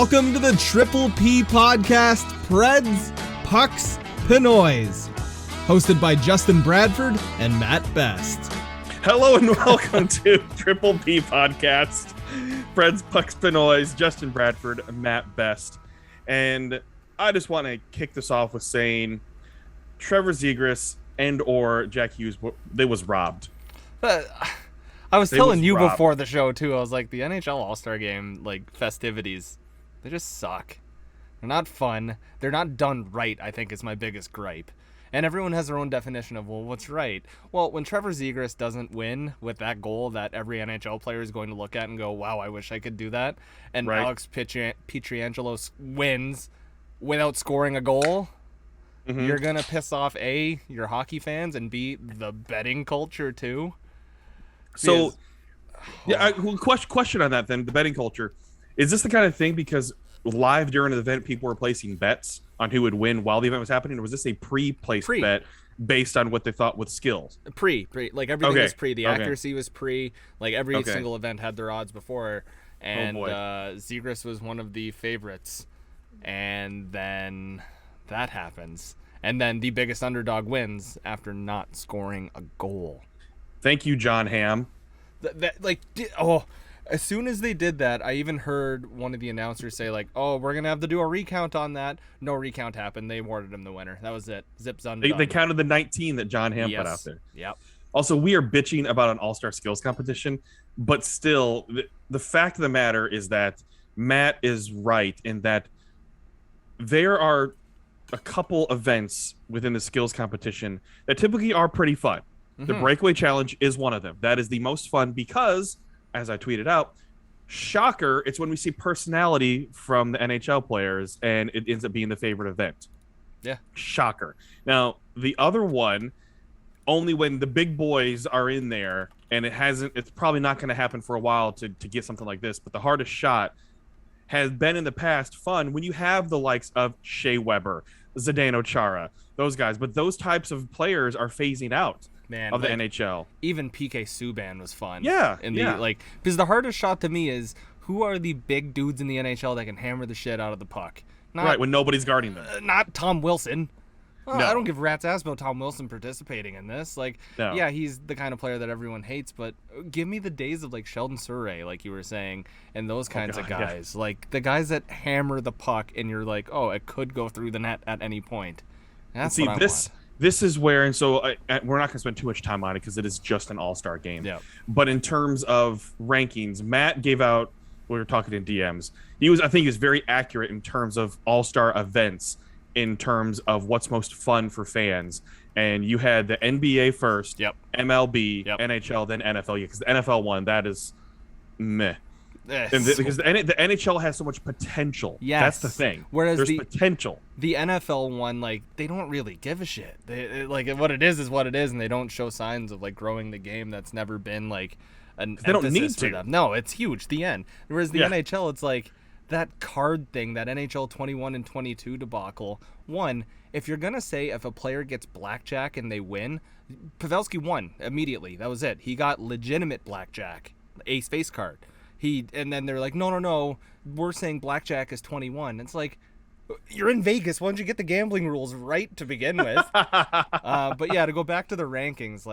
Welcome to the Triple P podcast, Preds, Pucks, Pinoys, hosted by Justin Bradford and Matt Best. Hello and welcome to Triple P podcast, Preds, Pucks, Pinoys, Justin Bradford and Matt Best. And I just want to kick this off with saying Trevor Zegras and or Jack Hughes, they was robbed. I was telling you before the show, too. I was like, the NHL All-Star Game, festivities, they just suck. They're not fun. They're not done right, I think, is my biggest gripe. And everyone has their own definition of, well, what's right? Well, when Trevor Zegras doesn't win with that goal that every NHL player is going to look at and go, wow, I wish I could do that, and right. Alex Pietrangelo wins without scoring a goal, you're going to piss off, A, your hockey fans, and B, the betting culture, too. So, question on that then, the betting culture. Is this the kind of thing because live during the event, people were placing bets on who would win while the event was happening, or was this a pre-placed bet based on what they thought with skills? Pre. Everything was pre. The accuracy was pre. Every single event had their odds before, and Zegras was one of the favorites. And then that happens. And then the biggest underdog wins after not scoring a goal. Thank you, John Hamm. As soon as they did that, I even heard one of the announcers say, we're going to have to do a recount on that. No recount happened. They awarded him the winner. That was it. Zip, zun, done. They counted the 19 that John Hamm put out there. Yep. Also, we are bitching about an all-star skills competition, but still, the fact of the matter is that Matt is right in that there are a couple events within the skills competition that typically are pretty fun. The breakaway challenge is one of them. That is the most fun because, as I tweeted out, shocker, it's when we see personality from the NHL players and it ends up being the favorite event. Yeah. Shocker. Now, the other one, only when the big boys are in there, and it's probably not going to happen for a while to get something like this, but the hardest shot has been in the past fun when you have the likes of Shea Weber, Zdeno Chara, those guys. But those types of players are phasing out. Of the NHL. Even PK Subban was fun. Yeah. Because the hardest shot to me is who are the big dudes in the NHL that can hammer the shit out of the puck? Right, when nobody's guarding them. Not Tom Wilson. No. I don't give rat's ass about Tom Wilson participating in this. No. Yeah, he's the kind of player that everyone hates, but give me the days of Sheldon Surrey, like you were saying, and those kinds of guys. Yeah. The guys that hammer the puck and you're like, oh, it could go through the net at any point. That's what I want. This is where, and so we're not going to spend too much time on it because it is just an all-star game. Yeah. But in terms of rankings, Matt gave out, we were talking in DMs, I think he was very accurate in terms of all-star events, in terms of what's most fun for fans. And you had the NBA first, MLB, NHL, then NFL. Because the NFL one, that is meh. Because the NHL has so much potential. Yes. That's the thing. Whereas there's potential. The NFL one, they don't really give a shit. What it is what it is, and they don't show signs of growing the game. That's never been an they don't need to. To. Them. No, it's huge. The end. Whereas the NHL, it's that card thing, that NHL 21 and 22 debacle. One, if you're gonna say if a player gets blackjack and they win, Pavelski won immediately. That was it. He got legitimate blackjack, ace face card. And then they're like, no, we're saying blackjack is 21. It's you're in Vegas. Why don't you get the gambling rules right to begin with? But yeah, to go back to the rankings,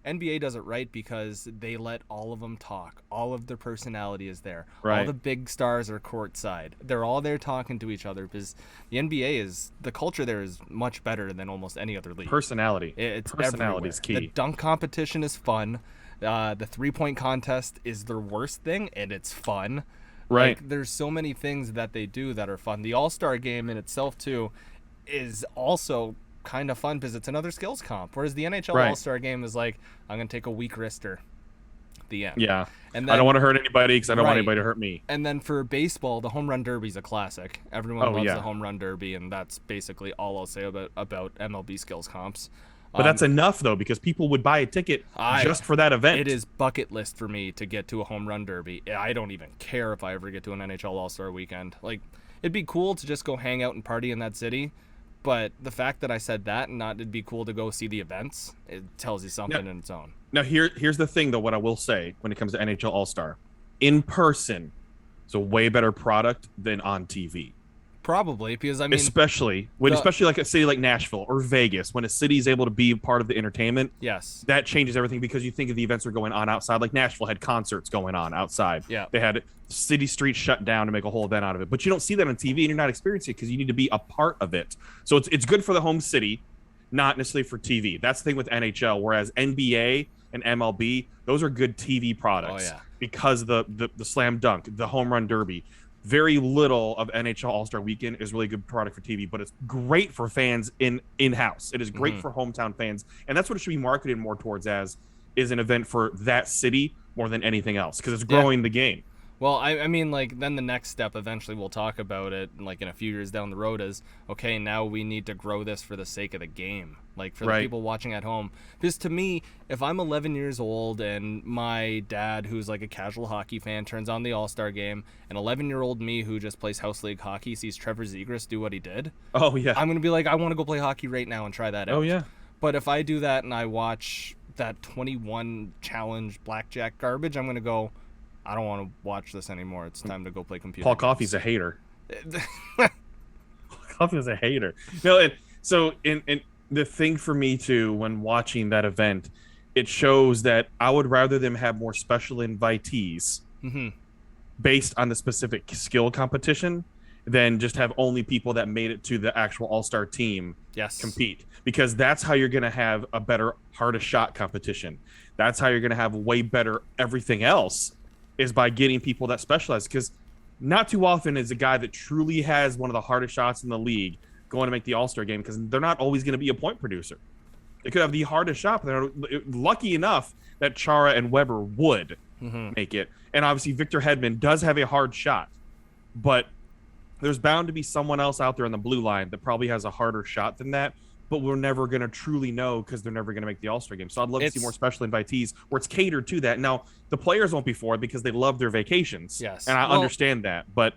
NBA does it right because they let all of them talk. All of their personality is there. Right. All the big stars are courtside. They're all there talking to each other because the NBA the culture there is much better than almost any other league. Personality. Personality is key. The dunk competition is fun. The 3-point contest is their worst thing, and it's fun. Right. There's so many things that they do that are fun. The All-Star game in itself, too, is also kind of fun because it's another skills comp. Whereas the NHL All-Star game is I'm going to take a weak wrister. The end. Yeah. And then, I don't want to hurt anybody because I don't want anybody to hurt me. And then for baseball, the home run derby is a classic. Everyone loves the home run derby, and that's basically all I'll say about MLB skills comps. But that's enough, though, because people would buy a ticket just for that event. It is bucket list for me to get to a home run derby. I don't even care if I ever get to an NHL All-Star weekend. It'd be cool to just go hang out and party in that city, but the fact that I said that and not it'd be cool to go see the events, it tells you something in its own. Now, here's the thing, though, what I will say when it comes to NHL All-Star. In person, It's a way better product than on TV. Probably, because I mean, especially like a city like Nashville or Vegas, when a city is able to be part of the entertainment, yes, that changes everything, because you think of the events are going on outside. Like Nashville had concerts going on outside. Yeah, they had city streets shut down to make a whole event out of it. But you don't see that on TV, and you're not experiencing it because you need to be a part of it. So it's good for the home city, not necessarily for TV. That's the thing with NHL. Whereas NBA and MLB, those are good TV products. Oh, yeah. Because the slam dunk, the home run derby. Very little of NHL All-Star Weekend is really good product for TV, but it's great for fans in-house. It is great for hometown fans, and that's what it should be marketed more towards, as is an event for that city more than anything else, because it's growing the game. Well, I mean, like, then the next step, eventually we'll talk about it, like, in a few years down the road, is, okay, now we need to grow this for the sake of the game, like, for the people watching at home. Because to me, if I'm 11 years old and my dad, who's, like, a casual hockey fan, turns on the All-Star game, and 11-year-old me, who just plays House League hockey, sees Trevor Zegras do what he did, oh, yeah, I'm going to be like, I want to go play hockey right now and try that out. Oh, yeah. But if I do that and I watch that 21 challenge blackjack garbage, I'm going to go, I don't want to watch this anymore. It's time to go play computer Paul games. Coffey's a hater. Coffey's a hater. No, and so in the thing for me too, when watching that event, it shows that I would rather them have more special invitees based on the specific skill competition than just have only people that made it to the actual all-star team compete. Because that's how you're going to have a better hardest shot competition. That's how you're going to have way better everything else, is by getting people that specialize. Because not too often is a guy that truly has one of the hardest shots in the league going to make the All-Star game, because they're not always going to be a point producer. They could have the hardest shot, but they're lucky enough that Chara and Weber would make it. And obviously Victor Hedman does have a hard shot, but there's bound to be someone else out there on the blue line that probably has a harder shot than that, but we're never going to truly know because they're never going to make the All-Star game. So I'd love to see more special invitees where it's catered to that. Now, the players won't be for it because they love their vacations. Yes. And I understand that, but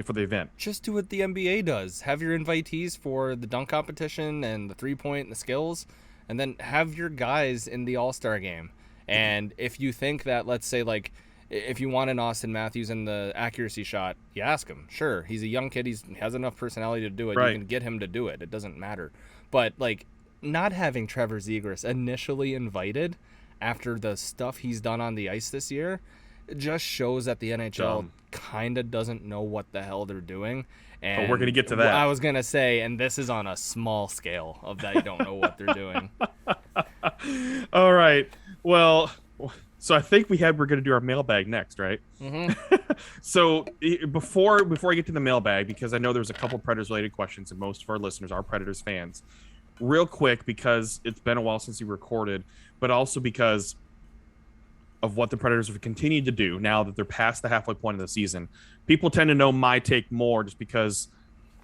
for the event. Just do what the NBA does. Have your invitees for the dunk competition and the three-point and the skills, and then have your guys in the All-Star game. And if you think that, let's say, like, if you want an Austin Matthews in the accuracy shot, you ask him. Sure, he's a young kid. He has enough personality to do it. Right. You can get him to do it. It doesn't matter. But, like, not having Trevor Zegras initially invited after the stuff he's done on the ice this year, it just shows that the NHL kind of doesn't know what the hell they're doing. And we're going to get to that. I was going to say, and this is on a small scale of that you don't know what they're doing. All right. Well, so I think we're going to do our mailbag next, right? So before I get to the mailbag, because I know there's a couple Predators-related questions, and most of our listeners are Predators fans, real quick, because it's been a while since we recorded, but also because of what the Predators have continued to do now that they're past the halfway point of the season. People tend to know my take more just because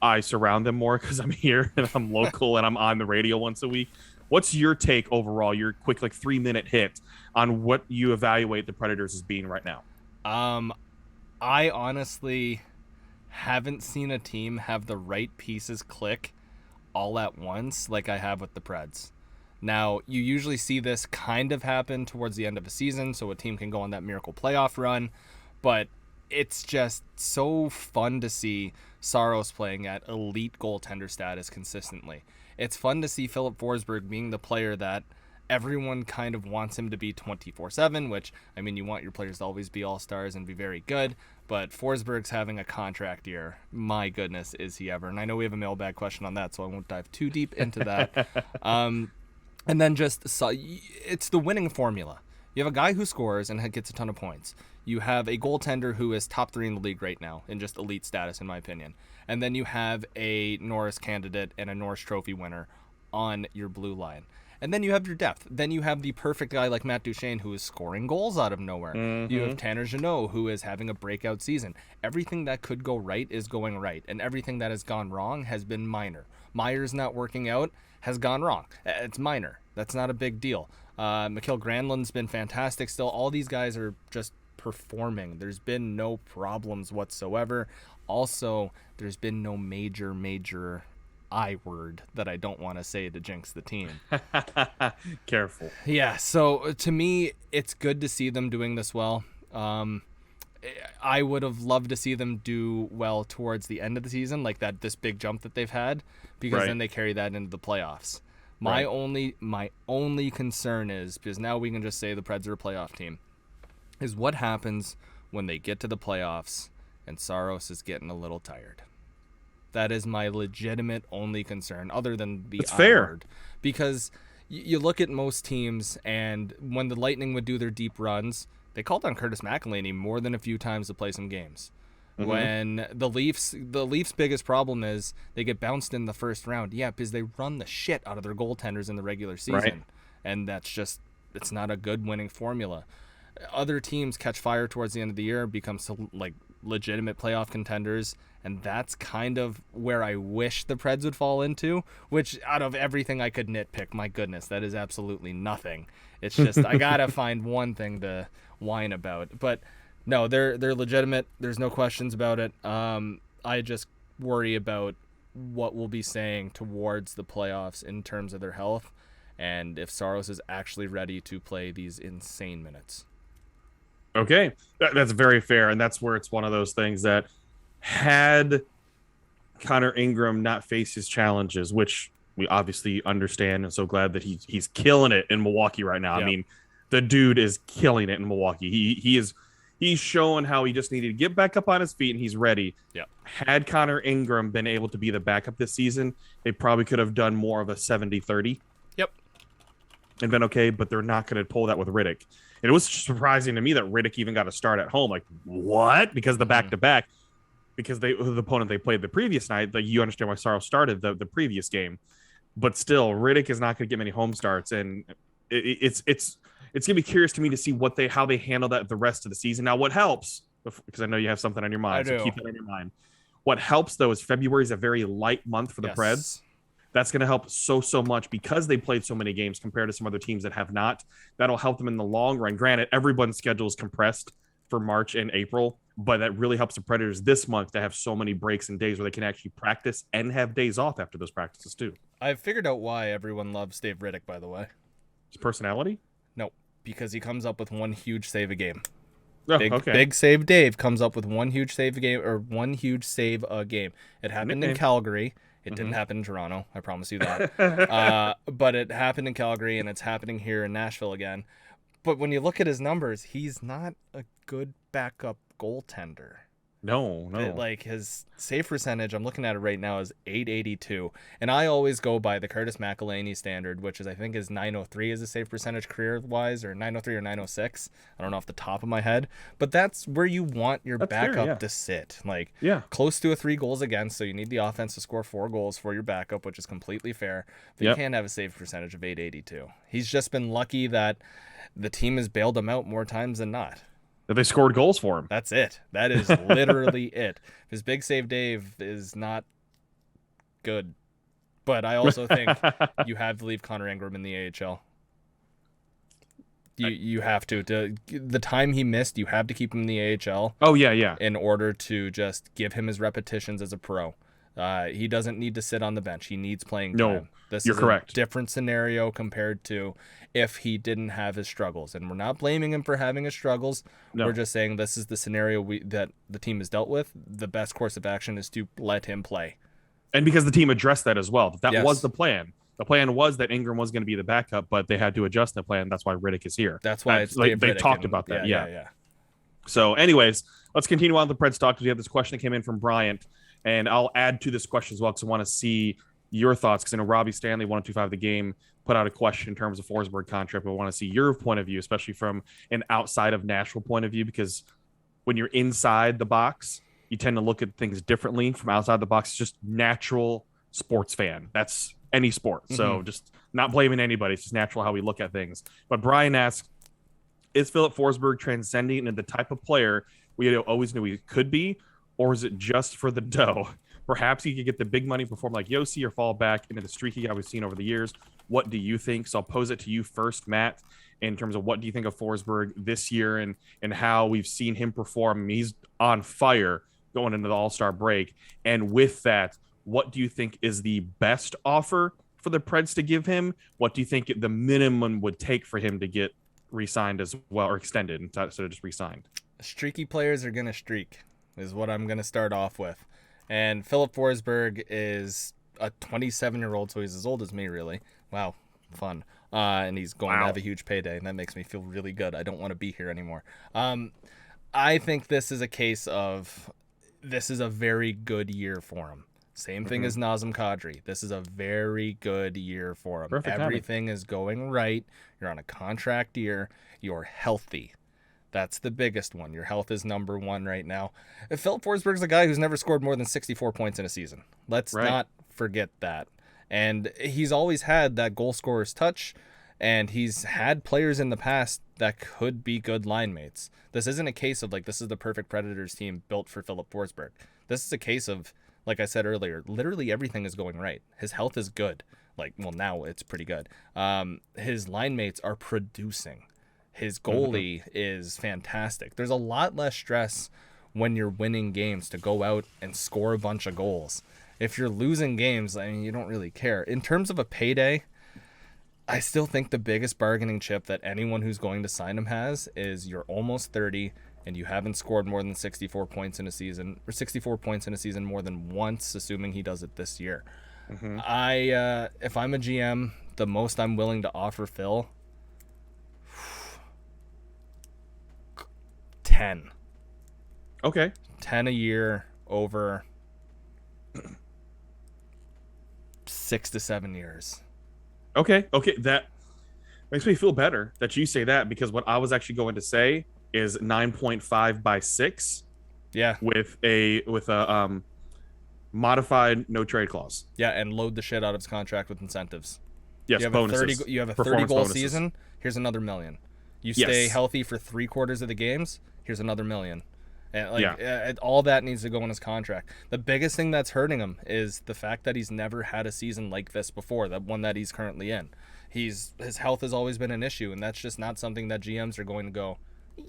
I surround them more, because I'm here and I'm local and I'm on the radio once a week. What's your take overall, your quick, like, 3-minute hit on what you evaluate the Predators as being right now? I honestly haven't seen a team have the right pieces click all at once like I have with the Preds. Now, you usually see this kind of happen towards the end of a season, so a team can go on that miracle playoff run, but it's just so fun to see Saros playing at elite goaltender status consistently. It's fun to see Filip Forsberg being the player that everyone kind of wants him to be 24/7, which, I mean, you want your players to always be all-stars and be very good, but Forsberg's having a contract year. My goodness, is he ever. And I know we have a mailbag question on that, so I won't dive too deep into that. And then it's the winning formula. You have a guy who scores and gets a ton of points. You have a goaltender who is top 3 in the league right now in just elite status, in my opinion. And then you have a Norris candidate and a Norris Trophy winner on your blue line. And then you have your depth. Then you have the perfect guy like Matt Duchene, who is scoring goals out of nowhere. You have Tanner Jeannot, who is having a breakout season. Everything that could go right is going right, and everything that has gone wrong has been minor. Myers not working out has gone wrong. It's minor. That's not a big deal. Mikhail Granlund's been fantastic still. All these guys are just performing. There's been no problems whatsoever. Also, there's been no major I word that I don't want to say to jinx the team. Careful. Yeah, so to me, it's good to see them doing this well. I would have loved to see them do well towards the end of the season, like this big jump that they've had, because then they carry that into the playoffs. My only concern is, because now we can just say the Preds are a playoff team, is what happens when they get to the playoffs and Saros is getting a little tired. That is my legitimate only concern, other than the It's fair. Because you look at most teams, and when the Lightning would do their deep runs, they called on Curtis McElhinney more than a few times to play some games. Mm-hmm. When the Leafs' biggest problem is they get bounced in the first round. Yeah, because they run the shit out of their goaltenders in the regular season. Right. And it's not a good winning formula. Other teams catch fire towards the end of the year, become like legitimate playoff contenders, and that's kind of where I wish the Preds would fall into, which out of everything I could nitpick, my goodness, that is absolutely nothing. It's just I gotta find one thing to whine about. But no, they're legitimate. There's no questions about it. I just worry about what we'll be saying towards the playoffs in terms of their health, and if Saros is actually ready to play these insane minutes. Okay, that's very fair, and that's where it's one of those things that had Connor Ingram not faced his challenges, which we obviously understand, and so glad that he's killing it in Milwaukee right now. Yep. I mean, the dude is killing it in Milwaukee. He's showing how he just needed to get back up on his feet, and he's ready. Yep. Had Connor Ingram been able to be the backup this season, they probably could have done more of a 70-30. Yep. And been okay, but they're not going to pull that with Riddick. And it was surprising to me that Riddick even got a start at home. Like, what? Because the back-to-back, because the opponent they played the previous night, like, you understand why Saros started the previous game. But still, Riddick is not going to get many home starts, and it's going to be curious to me to see how they handle that the rest of the season. Now, what helps, because I know you have something on your mind, so keep that on your mind. What helps, though, is February is a very light month for the Preds. That's going to help so much because they played so many games compared to some other teams that have not. That'll help them in the long run. Granted, everyone's schedule is compressed for March and April, but that really helps the Predators this month to have so many breaks and days where they can actually practice and have days off after those practices too. I've figured out why everyone loves Dave Riddick, by the way. His personality? No, because he comes up with one huge save a game. Oh, Big Save Dave comes up with one huge save a game, or one huge save a game. It happened in Calgary. It didn't happen in Toronto, I promise you that. But it happened in Calgary, and it's happening here in Nashville again. But when you look at his numbers, he's not a good backup goaltender. No. Like, his save percentage, I'm looking at it right now, is .882. And I always go by the Curtis McElhinney standard, which is, I think, is .903 as a save percentage career-wise, or .903 or .906. I don't know off the top of my head. But that's where you want your backup to sit. Like, close to a 3 goals against, so you need the offense to score 4 goals for your backup, which is completely fair. But you can't have a save percentage of .882. He's just been lucky that the team has bailed him out more times than not. That they scored goals for him. That's it. That is literally it. His Big Save Dave is not good. But I also think you have to leave Connor Ingram in the AHL. You have to. The time he missed, you have to keep him in the AHL. Oh, yeah. In order to just give him his repetitions as a pro. He doesn't need to sit on the bench. He needs playing time. No, this you're is correct. A different scenario compared to if he didn't have his struggles. And we're not blaming him for having his struggles. No. We're just saying this is the scenario that the team has dealt with. The best course of action is to let him play. And because the team addressed that as well. That was the plan. The plan was that Ingram was going to be the backup, but they had to adjust the plan. That's why Riddick is here. That's why it's like they talked about that. Yeah. So anyways, let's continue on with the Preds talk, because we have this question that came in from Bryant. And I'll add to this question as well, because I want to see your thoughts, because I know Robbie Stanley, 1025 The Game, put out a question in terms of Forsberg contract. But I want to see your point of view, especially from an outside of Nashville point of view, because when you're inside the box, you tend to look at things differently from outside the box. It's just natural sports fan. That's any sport. So just not blaming anybody. It's just natural how we look at things. But Brian asks, is Filip Forsberg transcending into the type of player we always knew he could be, or is it just for the dough? Perhaps he could get the big money, perform like Yossi, or fall back into the streaky guy we've seen over the years. What do you think? So I'll pose it to you first, Matt, in terms of what do you think of Forsberg this year and how we've seen him perform. He's on fire going into the All-Star break. And with that, what do you think is the best offer for the Preds to give him? What do you think the minimum would take for him to get re-signed as well, or extended instead of just re-signed? Streaky players are going to streak, is what I'm going to start off with. And Filip Forsberg is a 27-year-old, so he's as old as me, really. Wow, fun. And he's going to have a huge payday, and that makes me feel really good. I don't want to be here anymore. I think this is a case of this is a very good year for him. Same thing as Nazem Kadri. This is a very good year for him. Perfect Everything is going right. You're on a contract year. You're healthy. That's the biggest one. Your health is number one right now. Filip Forsberg's a guy who's never scored more than 64 points in a season. Let's not forget that. And he's always had that goal scorer's touch, and he's had players in the past that could be good line mates. This isn't a case of, like, this is the perfect Predators team built for Filip Forsberg. This is a case of, like I said earlier, literally everything is going right. His health is good. Like, well, now it's pretty good. His line mates are producing. His goalie is fantastic. There's a lot less stress when you're winning games to go out and score a bunch of goals. If you're losing games, I mean, you don't really care. In terms of a payday, I still think the biggest bargaining chip that anyone who's going to sign him has is you're almost 30 and you haven't scored more than 64 points in a season, or 64 points in a season more than once, assuming he does it this year. If I'm a GM, the most I'm willing to offer Phil, 10. Okay. 10 a year over 6 to 7 years. Okay. That makes me feel better that you say that, because what I was actually going to say is 9.5 by 6. Yeah. With a modified no trade clause. Yeah, and load the shit out of his contract with incentives. Yes, bonuses. You have a 30-goal season, here's another $1 million. You stay healthy for 3/4 of the games, here's another $1 million. And all that needs to go in his contract. The biggest thing that's hurting him is the fact that he's never had a season like this before, that one that he's currently in. His health has always been an issue, and that's just not something that GMs are going to go,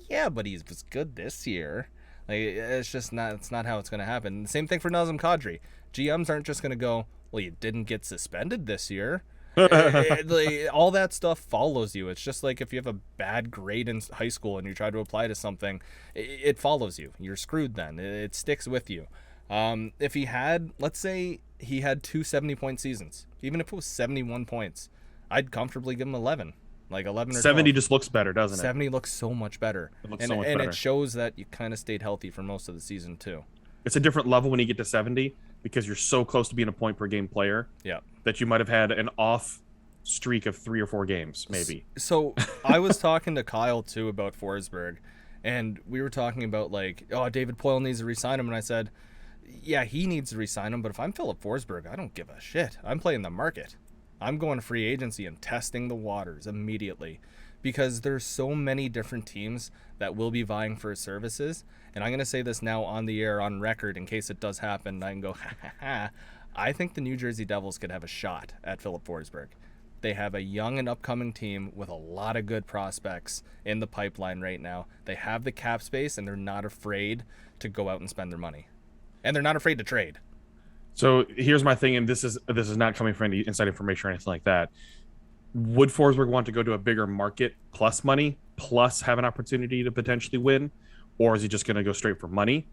yeah, but he was good this year. Like, it's just not. It's not how it's going to happen. The same thing for Nazem Kadri. GMs aren't just going to go, well, you didn't get suspended this year. All that stuff follows you. It's just like if you have a bad grade in high school and you try to apply to something, it follows you. You're screwed then. It sticks with you. If he had, let's say he had 2 70-point seasons, even if it was 71 points, I'd comfortably give him 11. Like 11 or 70 12. just looks better, doesn't it? 70 looks so much better. It looks so much better. And it shows that you kind of stayed healthy for most of the season too. It's a different level when you get to 70 because you're so close to being a point per game player. Yeah. That you might have had an off streak of 3 or 4 games, maybe. So I was talking to Kyle too about Forsberg, and we were talking about like, oh, David Poile needs to re-sign him, and I said, yeah, he needs to re-sign him, but if I'm Filip Forsberg, I don't give a shit. I'm playing the market. I'm going to free agency and testing the waters immediately, because there's so many different teams that will be vying for his services. And I'm going to say this now on the air, on record, in case it does happen. I can go, I think the New Jersey Devils could have a shot at Filip Forsberg. They have a young and upcoming team with a lot of good prospects in the pipeline right now. They have the cap space, and they're not afraid to go out and spend their money. And they're not afraid to trade. So here's my thing, and this is not coming from any inside information or anything like that. Would Forsberg want to go to a bigger market plus money, plus have an opportunity to potentially win, or is he just going to go straight for money?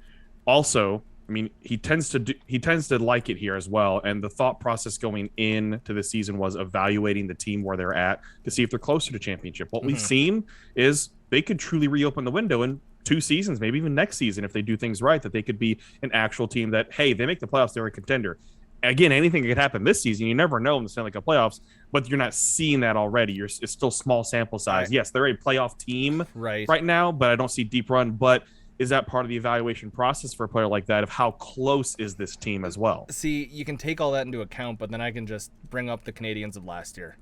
Also, I mean, he tends to like it here as well, and the thought process going into the season was evaluating the team where they're at to see if they're closer to championship. What we've seen is they could truly reopen the window in 2 seasons, maybe even next season, if they do things right, that they could be an actual team that, hey, they make the playoffs, they're a contender. Again, anything could happen this season. You never know in the Stanley Cup playoffs, but you're not seeing that already. It's still small sample size. Right. Yes, they're a playoff team right now, but I don't see deep run. But is that part of the evaluation process for a player like that of how close is this team as well? See, you can take all that into account, but then I can just bring up the Canadians of last year.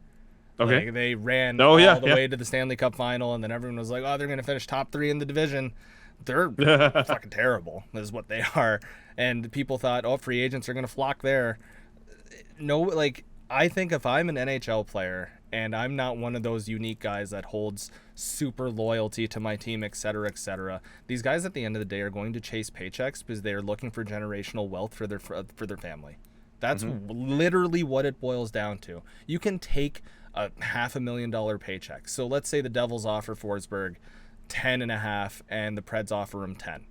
Okay. Like, they ran all the way to the Stanley Cup final, and then everyone was like, oh, they're going to finish top 3 in the division. They're fucking terrible, is what they are. And people thought, oh, free agents are going to flock there. No, like, I think if I'm an NHL player and I'm not one of those unique guys that holds super loyalty to my team, et cetera, these guys at the end of the day are going to chase paychecks because they're looking for generational wealth for their family. That's literally what it boils down to. You can take a $500,000 paycheck. So let's say the Devils offer Forsberg 10.5 and the Preds offer him 10.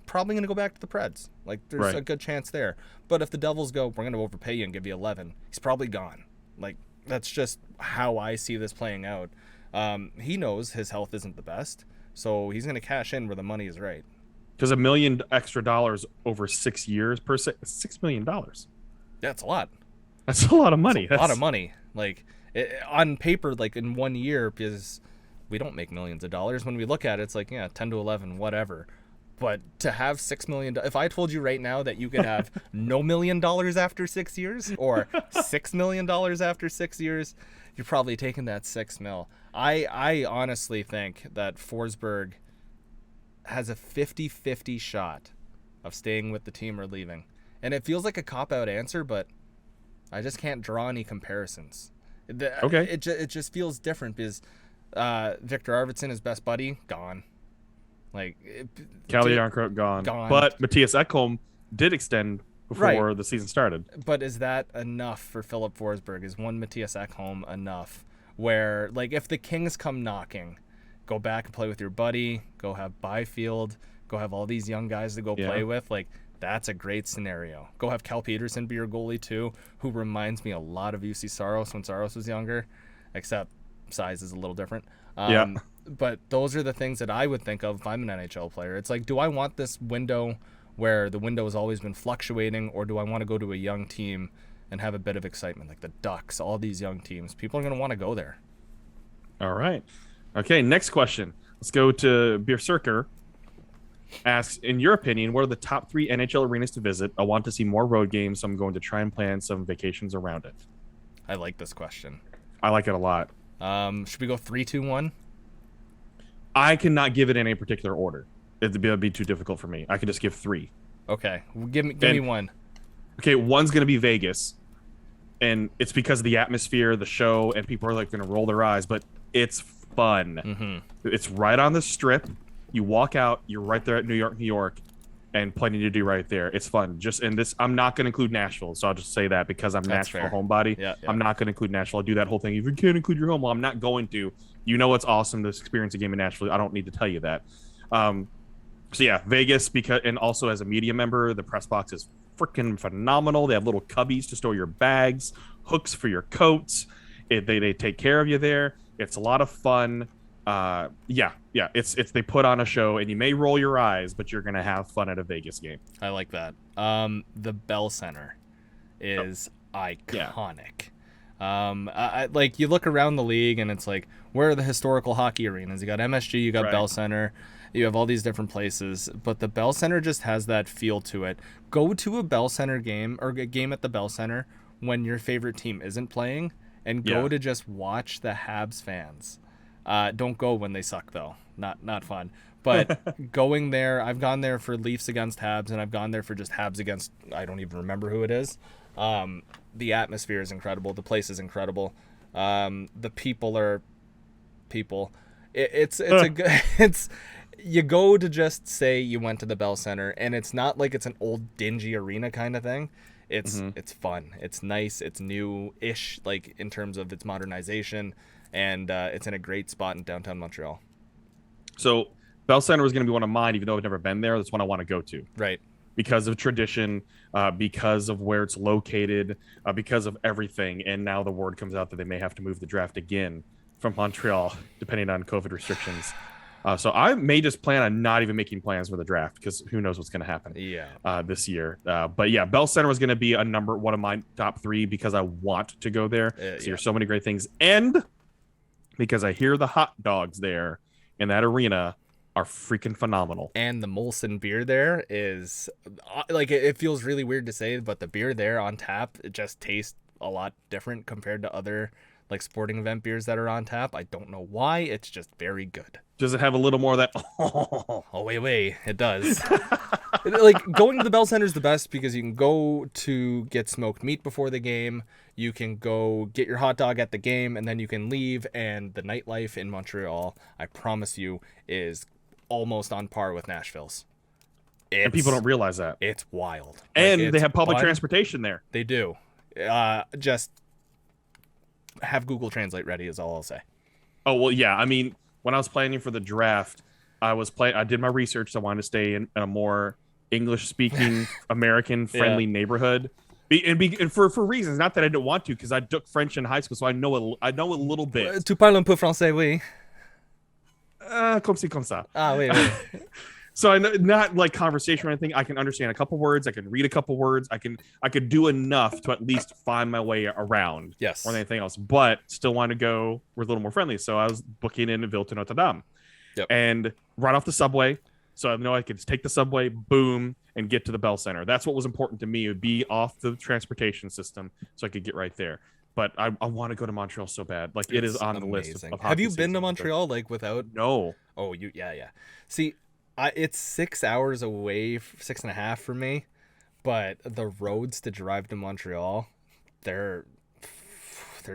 Probably going to go back to the Preds. Like, there's a good chance there. But if the Devils go, we're going to overpay you and give you 11, he's probably gone. Like, that's just how I see this playing out. He knows his health isn't the best, so he's going to cash in where the money is right. Because $1 million extra over 6 years per $6 million. That's a lot. That's a lot of money. That's a lot of money. Like, on paper, like in 1 year, because we don't make millions of dollars. When we look at it, it's like, 10 to 11, whatever. But to have $6 million, if I told you right now that you could have no $1 million after 6 years or $6 million after 6 years, you're probably taking that $6 million. I honestly think that Forsberg has a 50-50 shot of staying with the team or leaving. And it feels like a cop-out answer, but I just can't draw any comparisons. Okay. It just feels different because Victor Arvidsson, his best buddy, gone. Like, Calle Jarnkrok gone. But Matthias Ekholm did extend before the season started. But is that enough for Filip Forsberg? Is one Matthias Ekholm enough? Where, like, if the Kings come knocking, go back and play with your buddy, go have Byfield, go have all these young guys to go play with, like, that's a great scenario. Go have Cal Peterson be your goalie too, who reminds me a lot of UC Saros when Saros was younger, except size is a little different. But those are the things that I would think of if I'm an NHL player. It's like, do I want this window where the window has always been fluctuating, or do I want to go to a young team and have a bit of excitement, like the Ducks, all these young teams? People are going to want to go there. All right. Okay, next question. Let's go to Berserker. Asks, in your opinion, what are the top 3 NHL arenas to visit? I want to see more road games, so I'm going to try and plan some vacations around it. I like this question. I like it a lot. Should we go 3, 2, 1? I cannot give it in a particular order. It'd be too difficult for me. I could just give 3. Okay, well, give me one. Okay, one's going to be Vegas, and it's because of the atmosphere, the show, and people are like going to roll their eyes, but it's fun. Mm-hmm. It's right on the Strip. You walk out, you're right there at New York, and plenty to do right there. It's fun. I'm not going to include Nashville, so I'll just say that because I'm That's Nashville fair. homebody. Yeah. I'm not going to include Nashville. I do that whole thing. If you can't include your home, well, I'm not going to. You know what's awesome to experience a game in Nashville. I don't need to tell you that. So yeah, Vegas, and also as a media member, the press box is freaking phenomenal. They have little cubbies to store your bags, hooks for your coats. They take care of you there. It's a lot of fun. It's they put on a show, and you may roll your eyes, but you're gonna have fun at a Vegas game. I like that. The Bell Center is iconic. Like, you look around the league, and it's like, where are the historical hockey arenas? You got MSG, you got Bell Center, you have all these different places, but the Bell Center just has that feel to it. Go to a Bell Center game, or a game at the Bell Center when your favorite team isn't playing, and go to just watch the Habs fans. Don't go when they suck, though. Not fun. But going there, I've gone there for Leafs against Habs, and I've gone there for just Habs against, I don't even remember who it is. The atmosphere is incredible. The place is incredible. The people are people. It's a good. You go to just say you went to the Bell Center, and it's not like it's an old dingy arena kind of thing. It's fun. It's nice. It's new-ish, like, in terms of its modernization. And it's in a great spot in downtown Montreal. So Bell Center was going to be one of mine, even though I've never been there. That's one I want to go to. Right. Because of tradition, because of where it's located, because of everything. And now the word comes out that they may have to move the draft again from Montreal, depending on COVID restrictions. So I may just plan on not even making plans for the draft, because who knows what's going to happen this year. But yeah, Bell Center was going to be one of my top 3 because I want to go there. There's so many great things. And because I hear the hot dogs there in that arena are freaking phenomenal. And the Molson beer there is, like, it feels really weird to say, but the beer there on tap, it just tastes a lot different compared to other, like, sporting event beers that are on tap. I don't know why. It's just very good. Does it have a little more of that? Oh, wait. It does. Like, going to the Bell Center is the best because you can go to get smoked meat before the game. You can go get your hot dog at the game, and then you can leave. And the nightlife in Montreal, I promise you, is almost on par with Nashville's. And people don't realize that. It's wild. And they have public transportation there. They do. Just have Google Translate ready is all I'll say. Oh, well, yeah. I mean, when I was planning for the draft, I did my research. So I wanted to stay in a more English-speaking, American-friendly neighborhood. And for reasons, not that I didn't want to, because I took French in high school, so I know a little bit. Tu parles un peu français, oui. Comme ci, comme ça. Ah, oui, oui. So I know, not like conversation or anything. I can understand a couple words. I can read a couple words. I could do enough to at least find my way around. Yes. More than anything else, but still want to go. We're a little more friendly. So I was booking in Ville to Notre Dame, and right off the subway. So I know I could just take the subway, boom, and get to the Bell Center. That's what was important to me, would be off the transportation system so I could get right there. But I want to go to Montreal so bad. Like, it is on the list of Have you been to Montreal, like, without? No. Oh, yeah. See, it's 6 hours away, 6.5 for me, but the roads to drive to Montreal, they're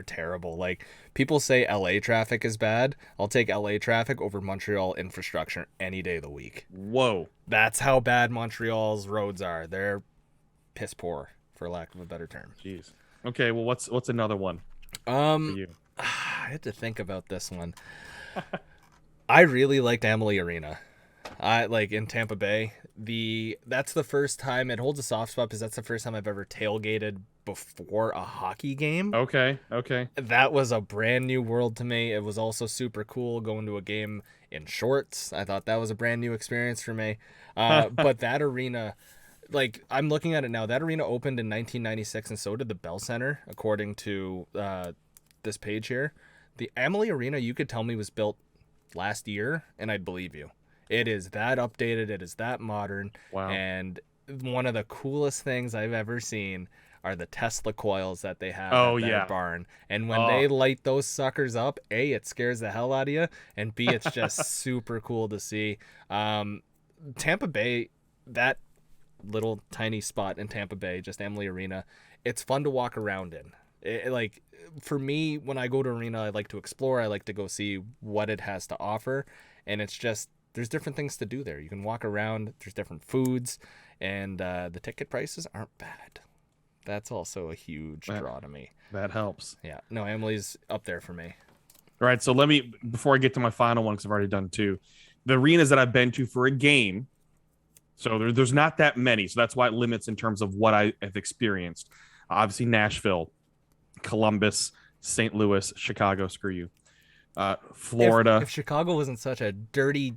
terrible. Like, people say LA traffic is bad. I'll take LA traffic over Montreal infrastructure any day of the week. Whoa. That's how bad Montreal's roads are. They're piss poor, for lack of a better term. Jeez. Okay, well, what's another one for you? I had to think about this one. I really liked Amalie Arena. In Tampa Bay. That's the first time it holds a soft spot, because that's the first time I've ever tailgated before a hockey game. Okay. That was a brand new world to me. It was also super cool going to a game in shorts. I thought that was a brand new experience for me. But that arena, like, I'm looking at it now, that arena opened in 1996, and so did the Bell Center, according to this page here. The Amalie Arena, you could tell me, was built last year, and I'd believe you. It is that updated. It is that modern. Wow. And one of the coolest things I've ever seen are the Tesla coils that they have at their barn. And when they light those suckers up, A, it scares the hell out of you, and B, it's just super cool to see. Tampa Bay, that little tiny spot in Tampa Bay, just Amalie Arena, it's fun to walk around in. Like, for me, when I go to arena, I like to explore. I like to go see what it has to offer. And it's just, there's different things to do there. You can walk around. There's different foods, and the ticket prices aren't bad. That's also a huge draw to me. That helps. Yeah. No, Emily's up there for me. All right. So before I get to my final one, because I've already done two, the arenas that I've been to for a game. So there's not that many. So that's why it limits in terms of what I have experienced. Obviously, Nashville, Columbus, St. Louis, Chicago. Screw you. Florida. If Chicago wasn't such a dirty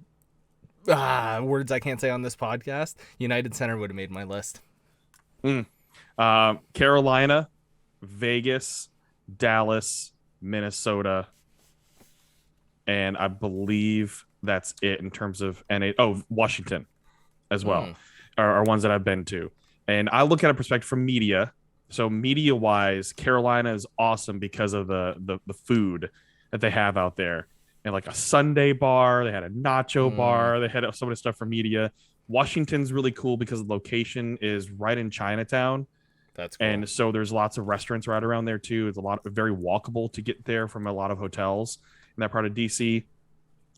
words I can't say on this podcast, United Center would have made my list. Carolina, Vegas, Dallas, Minnesota, and I believe that's it in terms of Washington as well are ones that I've been to. And I look at a perspective from media. So media wise, Carolina is awesome because of the food that they have out there. And like a Sunday bar, they had a nacho bar, they had so much stuff for media. Washington's really cool because the location is right in Chinatown. That's cool. And so there's lots of restaurants right around there too. It's very walkable to get there from a lot of hotels in that part of DC.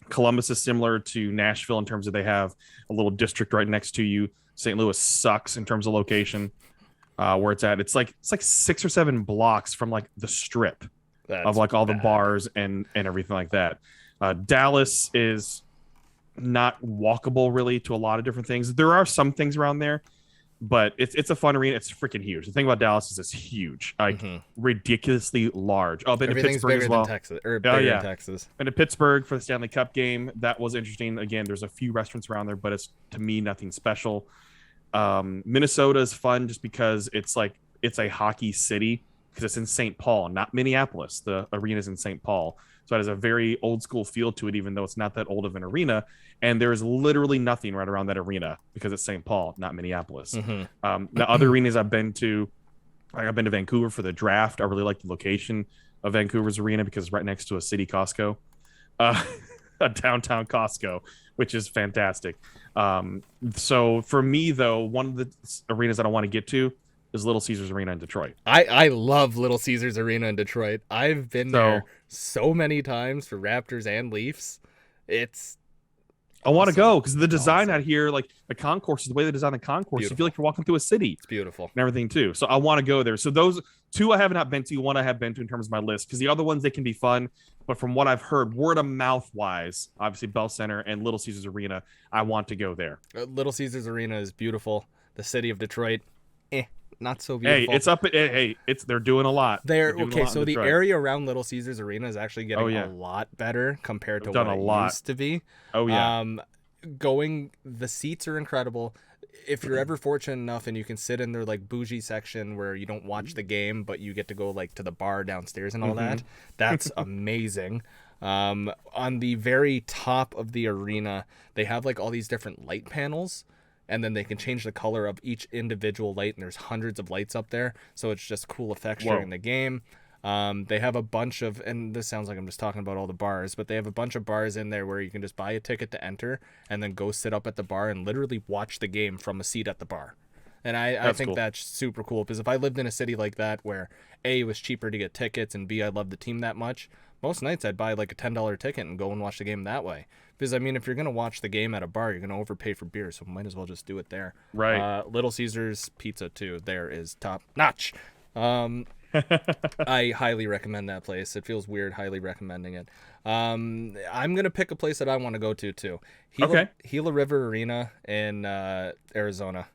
Columbus is similar to Nashville in terms of they have a little district right next to you. St. Louis sucks in terms of location. Where it's at. It's like 6 or 7 blocks from like the strip of like all the bars and everything like that. Dallas is not walkable really to a lot of different things. There are some things around there, but it's a fun arena. It's freaking huge. The thing about Dallas is it's huge, like ridiculously large. Oh, been to Pittsburgh as well. Texas, or bigger than Texas. Been to Pittsburgh for the Stanley Cup game. That was interesting. Again, there's a few restaurants around there, but it's to me nothing special. Minnesota is fun just because it's a hockey city because it's in St. Paul, not Minneapolis. The arena's in St. Paul. So it has a very old school feel to it, even though it's not that old of an arena. And there is literally nothing right around that arena because it's St. Paul, not Minneapolis. The other arenas I've been to, like I've been to Vancouver for the draft. I really like the location of Vancouver's arena because it's right next to a city Costco, a downtown Costco, which is fantastic. So for me, though, one of the arenas that I want to get to is Little Caesars Arena in Detroit. I love Little Caesars Arena in Detroit. I've been there so many times for Raptors and Leafs. It's I want to Awesome. go because the design Awesome. out here, like the concourse, the way they design the concourse, you Beautiful. feel like you're walking through a city It's beautiful. and everything too. So I want to go there. So those two I have not been to, one I have been to in terms of my list, because the other ones, they can be fun. But from what I've heard, word of mouth wise, obviously Bell Center and Little Caesars Arena, I want to go there. Little Caesars Arena is beautiful. The city of Detroit, not so beautiful. Hey, it's up. Hey, they're doing a lot. They're doing a okay. lot in So the Detroit. area around Little Caesars Arena is actually getting yeah. a lot better compared to They've done what a it lot. used to be. Oh yeah. The seats are incredible. If you're ever fortunate enough and you can sit in their like bougie section where you don't watch the game, but you get to go like to the bar downstairs and all that, that's amazing. On the very top of the arena, they have like all these different light panels, and then they can change the color of each individual light, and there's hundreds of lights up there, so it's just cool effects during the game. They have a bunch of, and this sounds like I'm just talking about all the bars, but they have a bunch of bars in there where you can just buy a ticket to enter and then go sit up at the bar and literally watch the game from a seat at the bar. And I think cool. that's super cool, because if I lived in a city like that where A, it was cheaper to get tickets, and B, I loved the team that much, most nights I'd buy like a $10 ticket and go and watch the game that way. Because I mean, if you're going to watch the game at a bar, you're going to overpay for beer, so might as well just do it there. Right. Little Caesars pizza too, there is top notch. I highly recommend that place. It feels weird highly recommending it. I'm going to pick a place that I want to go to too. Gila River Arena in Arizona.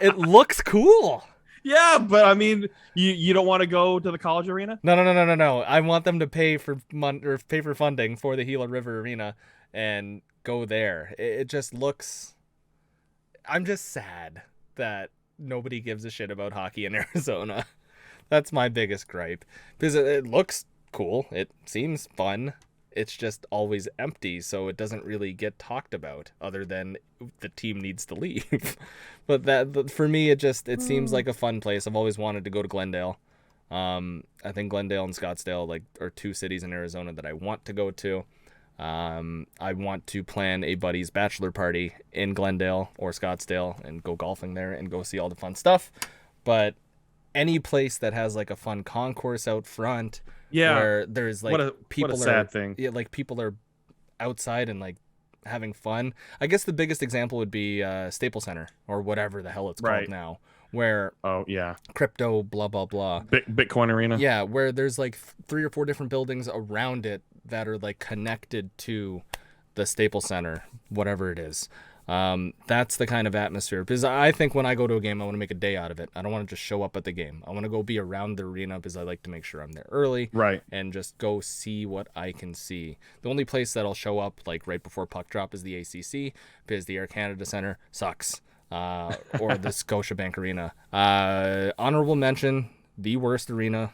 It looks cool. Yeah, but I mean, you don't want to go to the college arena? No. I want them to pay for funding for the Gila River Arena and go there. It just looks. I'm just sad that nobody gives a shit about hockey in Arizona. That's my biggest gripe, because it looks cool. It seems fun. It's just always empty, so it doesn't really get talked about other than the team needs to leave. But for me, it seems like a fun place. I've always wanted to go to Glendale. I think Glendale and Scottsdale are two cities in Arizona that I want to go to. I want to plan a buddy's bachelor party in Glendale or Scottsdale and go golfing there and go see all the fun stuff. But any place that has like a fun concourse out front, where there's like what a sad thing. Yeah, like people are outside and like having fun. I guess the biggest example would be Staples Center or whatever the hell it's called now, where crypto blah blah blah Bitcoin arena. Yeah, where there's like 3 or 4 different buildings around it that are like connected to the Staples Center, whatever it is. That's the kind of atmosphere, because I think when I go to a game, I want to make a day out of it. I don't want to just show up at the game. I want to go be around the arena, because I like to make sure I'm there early, right, and just go see what I can see. The only place that I'll show up like right before puck drop is the ACC, because the Air Canada Center sucks, or the Scotiabank Arena. Honorable mention, the worst arena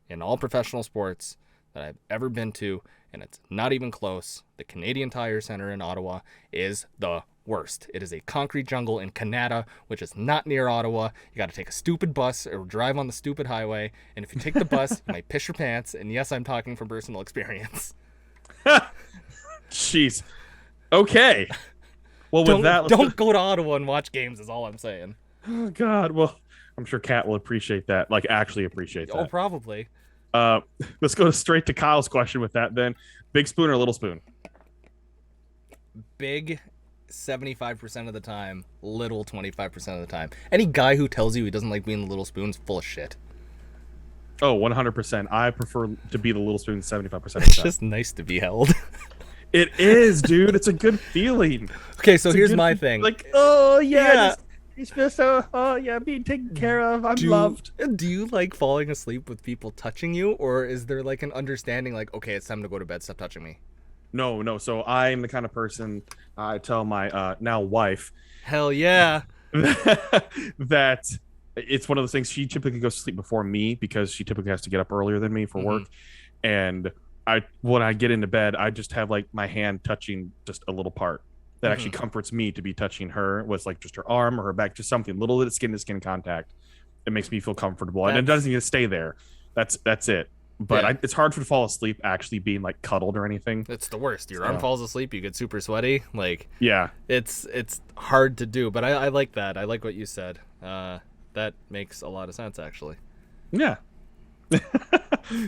in all professional sports that I've ever been to, and it's not even close. The Canadian Tire Center in Ottawa is the worst. It is a concrete jungle in Canada, which is not near Ottawa. You got to take a stupid bus or drive on the stupid highway, and if you take the bus, you might piss your pants, and yes, I'm talking from personal experience. Jeez. Okay. Well, with don't go to Ottawa and watch games is all I'm saying. Oh, God. Well, I'm sure Kat will appreciate that, like actually appreciate that. Oh, probably. Let's go straight to Kyle's question with that then. Big spoon or little spoon? Big 75% of the time, little 25% of the time. Any guy who tells you he doesn't like being the little spoon is full of shit. Oh, 100%. I prefer to be the little spoon 75% of the time. It's just nice to be held. It is, dude. It's a good feeling. Okay, so here's my thing. Like, oh, yeah. You feel so, oh, yeah, being taken care of. I'm loved. Do you like falling asleep with people touching you, or is there like an understanding like, okay, it's time to go to bed, stop touching me? No. So I'm the kind of person, I tell my now wife. Hell yeah. that it's one of those things. She typically goes to sleep before me because she typically has to get up earlier than me for work. And when I get into bed, I just have like my hand touching just a little part that actually comforts me to be touching her, was like just her arm or her back, just something little bit of skin to skin contact. It makes me feel comfortable, and it doesn't even stay there. That's it. But it's hard to fall asleep actually being like cuddled or anything. It's the worst. Your arm falls asleep, you get super sweaty. Like, yeah, it's hard to do. But I like that. I like what you said. That makes a lot of sense, actually. Yeah.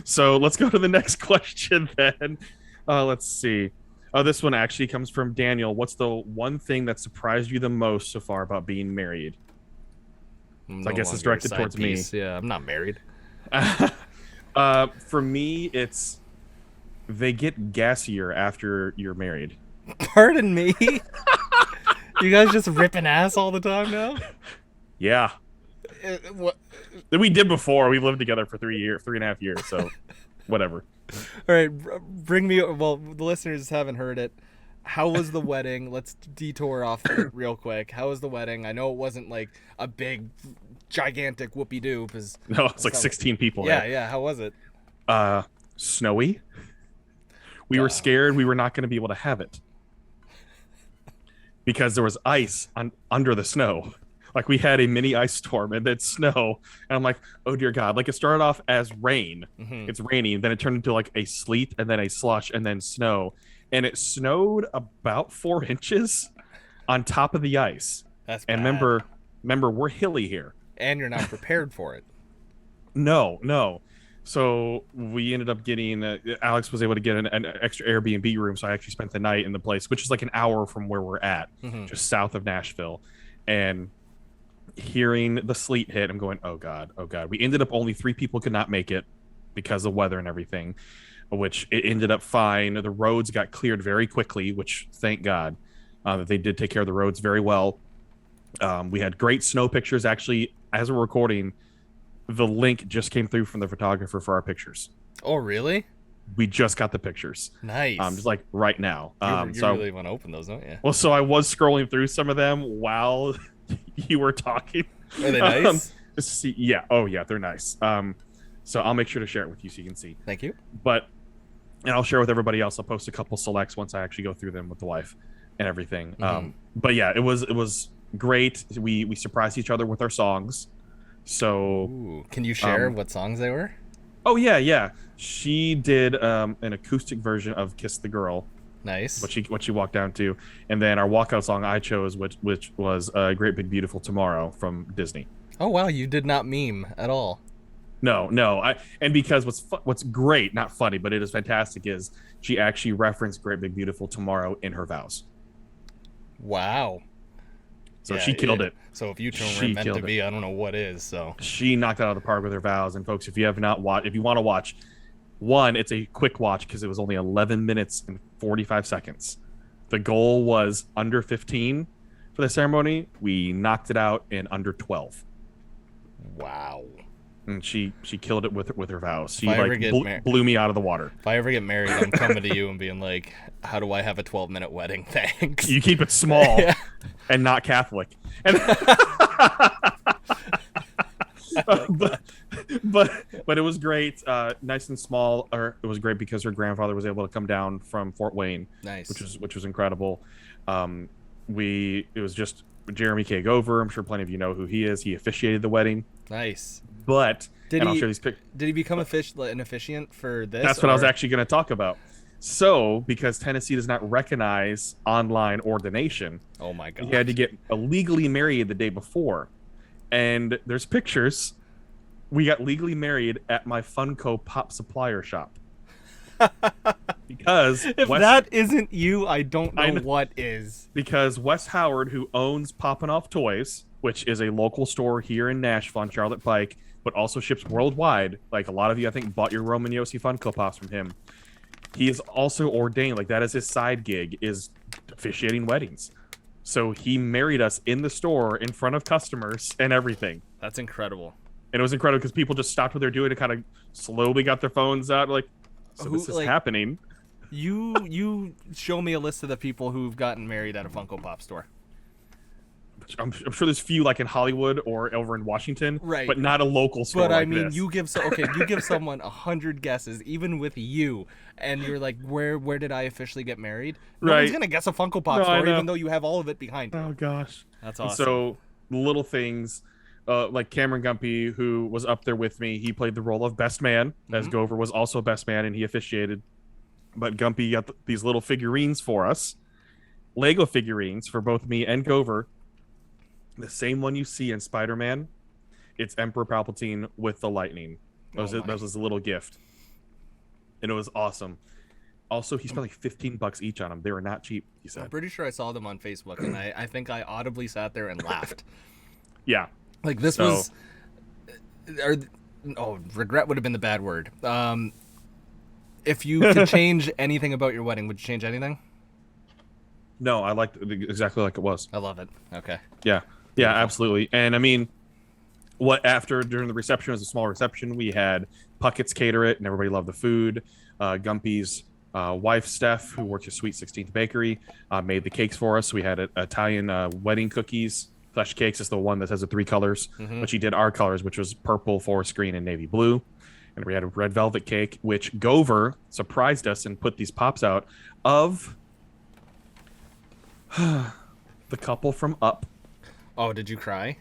So let's go to the next question then. Let's see. Oh, this one actually comes from Daniel. What's the one thing that surprised you the most so far about being married? So I guess it's directed towards me. Yeah, I'm not married. For me, it's they get gassier after you're married. Pardon me? You guys just ripping ass all the time now? Yeah. What? That we did before. We lived together for 3.5 years, so whatever. All right, bring me. Well, the listeners haven't heard it. How was the wedding? Let's detour off real quick. How was the wedding? I know it wasn't like a big, gigantic whoopee-doo. No, it's like 16 people. Yeah, yeah. How was it? Snowy. We were scared we were not going to be able to have it because there was ice under the snow. Like we had a mini ice storm and then snow, and I'm like, oh dear God! Like it started off as rain. Mm-hmm. It's raining, then it turned into like a sleet, and then a slush, and then snow, and it snowed about 4 inches on top of the ice. That's bad. And remember, we're hilly here, and you're not prepared for it. No. So we ended up getting. Alex was able to get an extra Airbnb room, so I actually spent the night in the place, which is like an hour from where we're at, just south of Nashville, and hearing the sleet hit, I'm going, oh god. We ended up only 3 people could not make it because of weather and everything, which it ended up fine. The roads got cleared very quickly, which thank God that they did take care of the roads very well. We had great snow pictures. Actually, as we're recording, the link just came through from the photographer for our pictures. Oh really? We just got the pictures. Nice. Just like right now. You really want to open those, don't you? Well, so I was scrolling through some of them while you were talking. Are they nice? Just to see, yeah. Oh, yeah, they're nice. So I'll make sure to share it with you so you can see. Thank you. And I'll share with everybody else. I'll post a couple selects once I actually go through them with the wife and everything. But yeah, it was great. We surprised each other with our songs. So, ooh, can you share what songs they were? Oh yeah. She did an acoustic version of "Kiss the Girl." Nice. What she walked down to, and then our walkout song I chose, which was "Great Big Beautiful Tomorrow" from Disney. Oh wow, you did not meme at all. No. And because what's great, not funny, but it is fantastic, is she actually referenced "Great Big Beautiful Tomorrow" in her vows. Wow. So yeah, she killed it. So if you two were meant to be, I don't know what is. So she knocked it out of the park with her vows. And folks, if you want to watch. One, it's a quick watch because it was only 11 minutes and 45 seconds. The goal was under 15 for the ceremony. We knocked it out in under 12. Wow. And she killed it with her vows. She blew me out of the water. If I ever get married, I'm coming to you and being like, how do I have a 12-minute wedding? Thanks. You keep it small and not Catholic. And but it was great, nice and small. Or it was great because her grandfather was able to come down from Fort Wayne, nice, which was incredible. It was just Jeremy K. Gover. I'm sure plenty of you know who he is. He officiated the wedding. Nice. But I'll share these pictures. Did he become an officiant for this? That's what I was actually going to talk about. So, because Tennessee does not recognize online ordination, oh my God, he had to get legally married the day before, and there's pictures. We got legally married at my Funko Pop supplier shop. Because if that isn't you, I don't know what is. Because Wes Howard, who owns Poppin' Off Toys, which is a local store here in Nashville on Charlotte Pike, but also ships worldwide. Like a lot of you, I think, bought your Roman Yossi Funko Pops from him. He is also ordained. Like that is his side gig, is officiating weddings. So he married us in the store in front of customers and everything. That's incredible. And it was incredible because people just stopped what they're doing and kind of slowly got their phones out. Like, so this is happening. You show me a list of the people who've gotten married at a Funko Pop store. I'm sure there's few like in Hollywood or over in Washington, right? But not a local store. But like I mean, this. you give someone 100 guesses, even with you, and you're like, where did I officially get married? No one's gonna guess a Funko Pop store, even though you have all of it behind you. Oh gosh, that's awesome. And so little things. Like Cameron Gumpy, who was up there with me, he played the role of best man, as Gover was also best man, and he officiated. But Gumpy got these little figurines for us, Lego figurines for both me and Gover. The same one you see in Spider-Man. It's Emperor Palpatine with the lightning. That was a little gift, and it was awesome. Also, he spent like $15 each on them. They were not cheap, he I'm said. pretty sure I saw them on Facebook, and I think I audibly sat there and laughed. Yeah. Like, this was... regret would have been the bad word. If you could change anything about your wedding, would you change anything? No, I liked it exactly like it was. I love it. Okay. Yeah. Yeah, absolutely. And I mean, during the reception, it was a small reception. We had Puckett's cater it, and everybody loved the food. Gumpy's wife, Steph, who works at Sweet 16th Bakery, made the cakes for us. We had Italian wedding cookies. Flesh cakes is the one that has the 3 colors, but she did our colors, which was purple, forest green, and navy blue. And we had a red velvet cake, which Gover surprised us and put these pops out of the couple from Up. Oh, did you cry?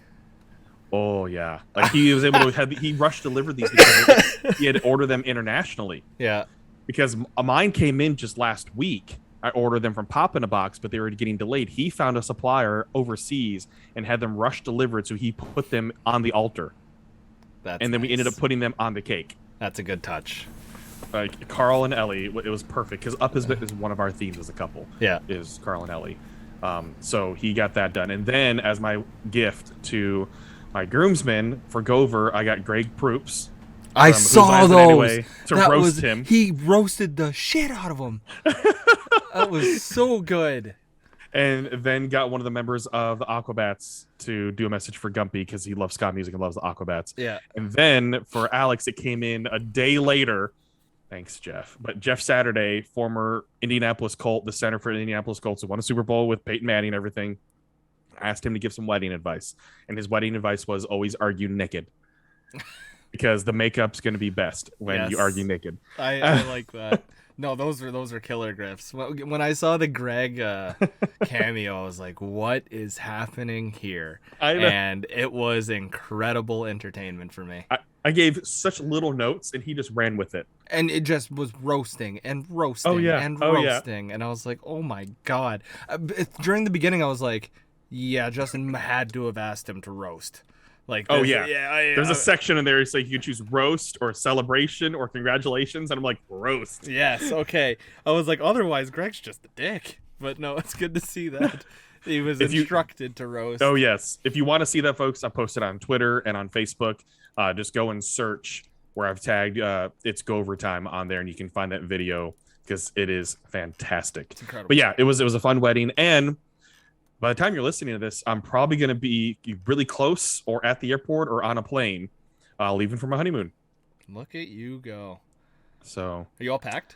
Oh yeah, like he was able to he rush delivered these because he had to order them internationally. Yeah, because mine came in just last week. I ordered them from Pop in a Box, but they were getting delayed. He found a supplier overseas and had them rush delivered, so he put them on the altar. And then we ended up putting them on the cake. That's a good touch. Like Carl and Ellie, it was perfect because Up is one of our themes as a couple. Yeah, is Carl and Ellie. So he got that done, and then as my gift to my groomsmen for Gover, I got Greg Proops. I saw those. Anyway, to roast him. He roasted the shit out of him. That was so good. And then got one of the members of the Aquabats to do a message for Gumpy because he loves ska music and loves the Aquabats. Yeah. And then for Alex, it came in a day later. Thanks, Jeff. But Jeff Saturday, former Indianapolis Colt, the center for Indianapolis Colts, who won a Super Bowl with Peyton Manning and everything, asked him to give some wedding advice. And his wedding advice was always argue naked. Because the makeup's going to be best when you argue naked. I like that. No, those are killer gifts. When I saw the Greg cameo, I was like, what is happening here? And it was incredible entertainment for me. I gave such little notes, and he just ran with it. And it just was roasting and roasting and roasting. And I was like, oh my God. During the beginning, I was like, yeah, Justin had to have asked him to roast. Like, there's a section in there so you can choose roast or celebration or congratulations, and I'm like, roast. Yes, okay. I was like, otherwise Greg's just a dick. But no, it's good to see that he was instructed to roast. Oh yes, if you want to see that, folks, I posted on Twitter and on Facebook. Just go and search where I've tagged it's Go Overtime on there, and you can find that video because it is fantastic. It's incredible. But yeah, it was a fun wedding, and by the time you're listening to this, I'm probably going to be really close or at the airport or on a plane leaving for my honeymoon. Look at you go. So, are you all packed?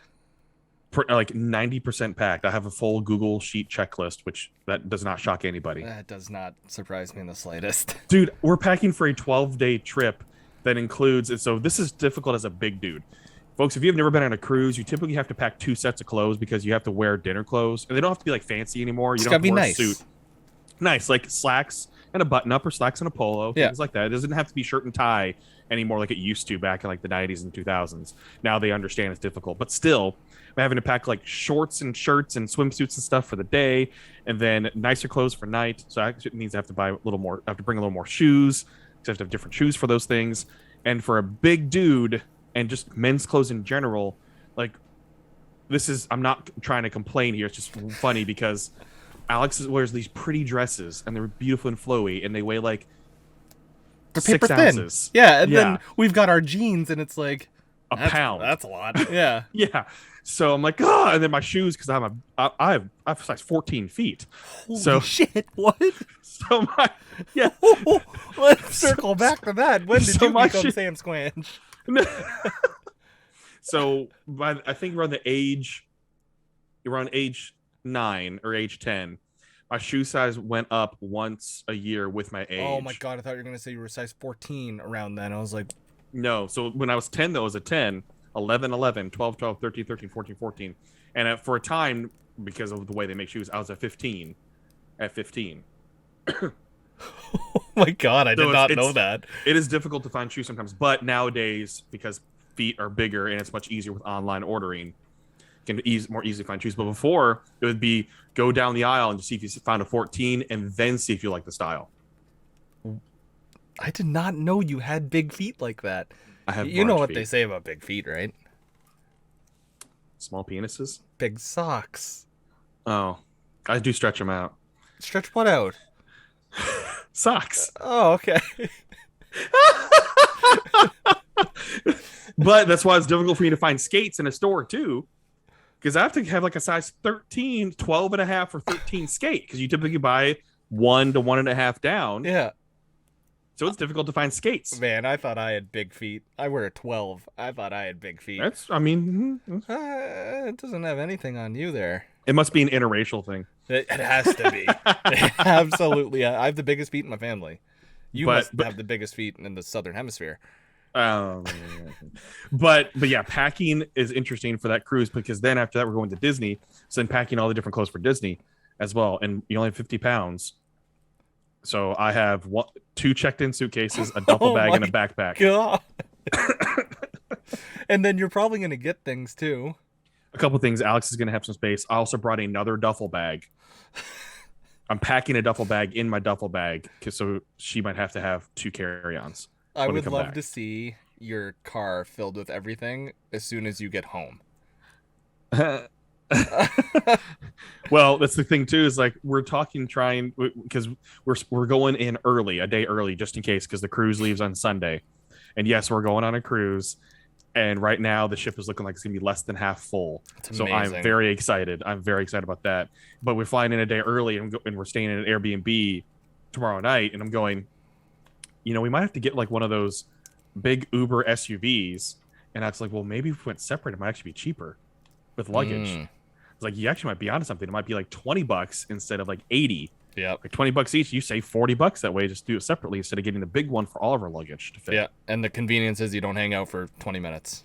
Like 90% packed. I have a full Google Sheet checklist, which that does not shock anybody. That does not surprise me in the slightest. Dude, we're packing for a 12-day trip that includes, and so this is difficult as a big dude. Folks, if you've never been on a cruise, you typically have to pack 2 sets of clothes because you have to wear dinner clothes. And they don't have to be like fancy anymore. You don't have to wear a suit. Nice, like slacks and a button-up or slacks and a polo, things like that. It doesn't have to be shirt and tie anymore like it used to back in like the 90s and 2000s. Now they understand it's difficult. But still, I'm having to pack like shorts and shirts and swimsuits and stuff for the day, and then nicer clothes for night. So it means I have to buy a little more. I have to bring a little more shoes. I have to have different shoes for those things. And for a big dude and just men's clothes in general, like this is, I'm not trying to complain here. It's just funny because Alex wears these pretty dresses and they're beautiful and flowy and they weigh like 6 ounces. Yeah, and then we've got our jeans and it's like a pound. That's a lot. Yeah. Yeah. So I'm like, oh, and then my shoes because I have size 14 feet. Holy shit! What? So let's circle back to that. When did you become Sam Squanch? So I think around age 9 or age 10, my shoe size went up once a year with my age. Oh my God, I thought you were going to say you were size 14 around then. I was like, no. So when I was 10, though, I was a 10, 11, 12, 13, 14. And for a time, because of the way they make shoes, I was at 15. Oh my God, I did not know that. It is difficult to find shoes sometimes, but nowadays, because feet are bigger and it's much easier with online ordering, can more easily find shoes. But before, it would be go down the aisle and see if you found a 14 and then see if you like the style. I did not know you had big feet like that. I have you know what feet. They say about big feet, right? Small penises? Big socks. Oh, I do stretch them out. Stretch what out? Socks. Oh, okay. But that's why it's difficult for me to find skates in a store too. Because I have to have like a size 13, 12 and a half, or 13 skate. Because you typically buy 1 to 1.5 down. Yeah. So it's difficult to find skates. Man, I thought I had big feet. I wear a 12. I thought I had big feet. It doesn't have anything on you there. It must be an interracial thing. It has to be. Absolutely. I have the biggest feet in my family. You must have the biggest feet in the Southern Hemisphere. But yeah, packing is interesting for that cruise, because then after that we're going to Disney. So then packing all the different clothes for Disney as well. And you only have 50 pounds. So I have 2 checked-in suitcases, a duffel bag, and a backpack. God. And then you're probably going to get things too. A couple things. Alex is going to have some space. I also brought another duffel bag. I'm packing a duffel bag in my duffel bag, so she might have to have 2 carry-ons. I would love to see your car filled with everything as soon as you get home. Well, that's the thing too, is like we're trying because we're going in early, a day early, just in case, because the cruise leaves on Sunday. And yes, we're going on a cruise, and right now the ship is looking like it's gonna be less than half full. So I'm very excited. About that. But we're flying in a day early, and we're staying in an Airbnb tomorrow night, and I'm going, we might have to get like one of those big Uber SUVs. And I was like, well, maybe if we went separate, it might actually be cheaper with luggage. It's like, you actually might be onto something. It might be like $20 instead of like 80. Yeah, like $20 each. You save $40 that way. Just do it separately instead of getting the big one for all of our luggage to fit. Yeah, and the convenience is you don't hang out for 20 minutes.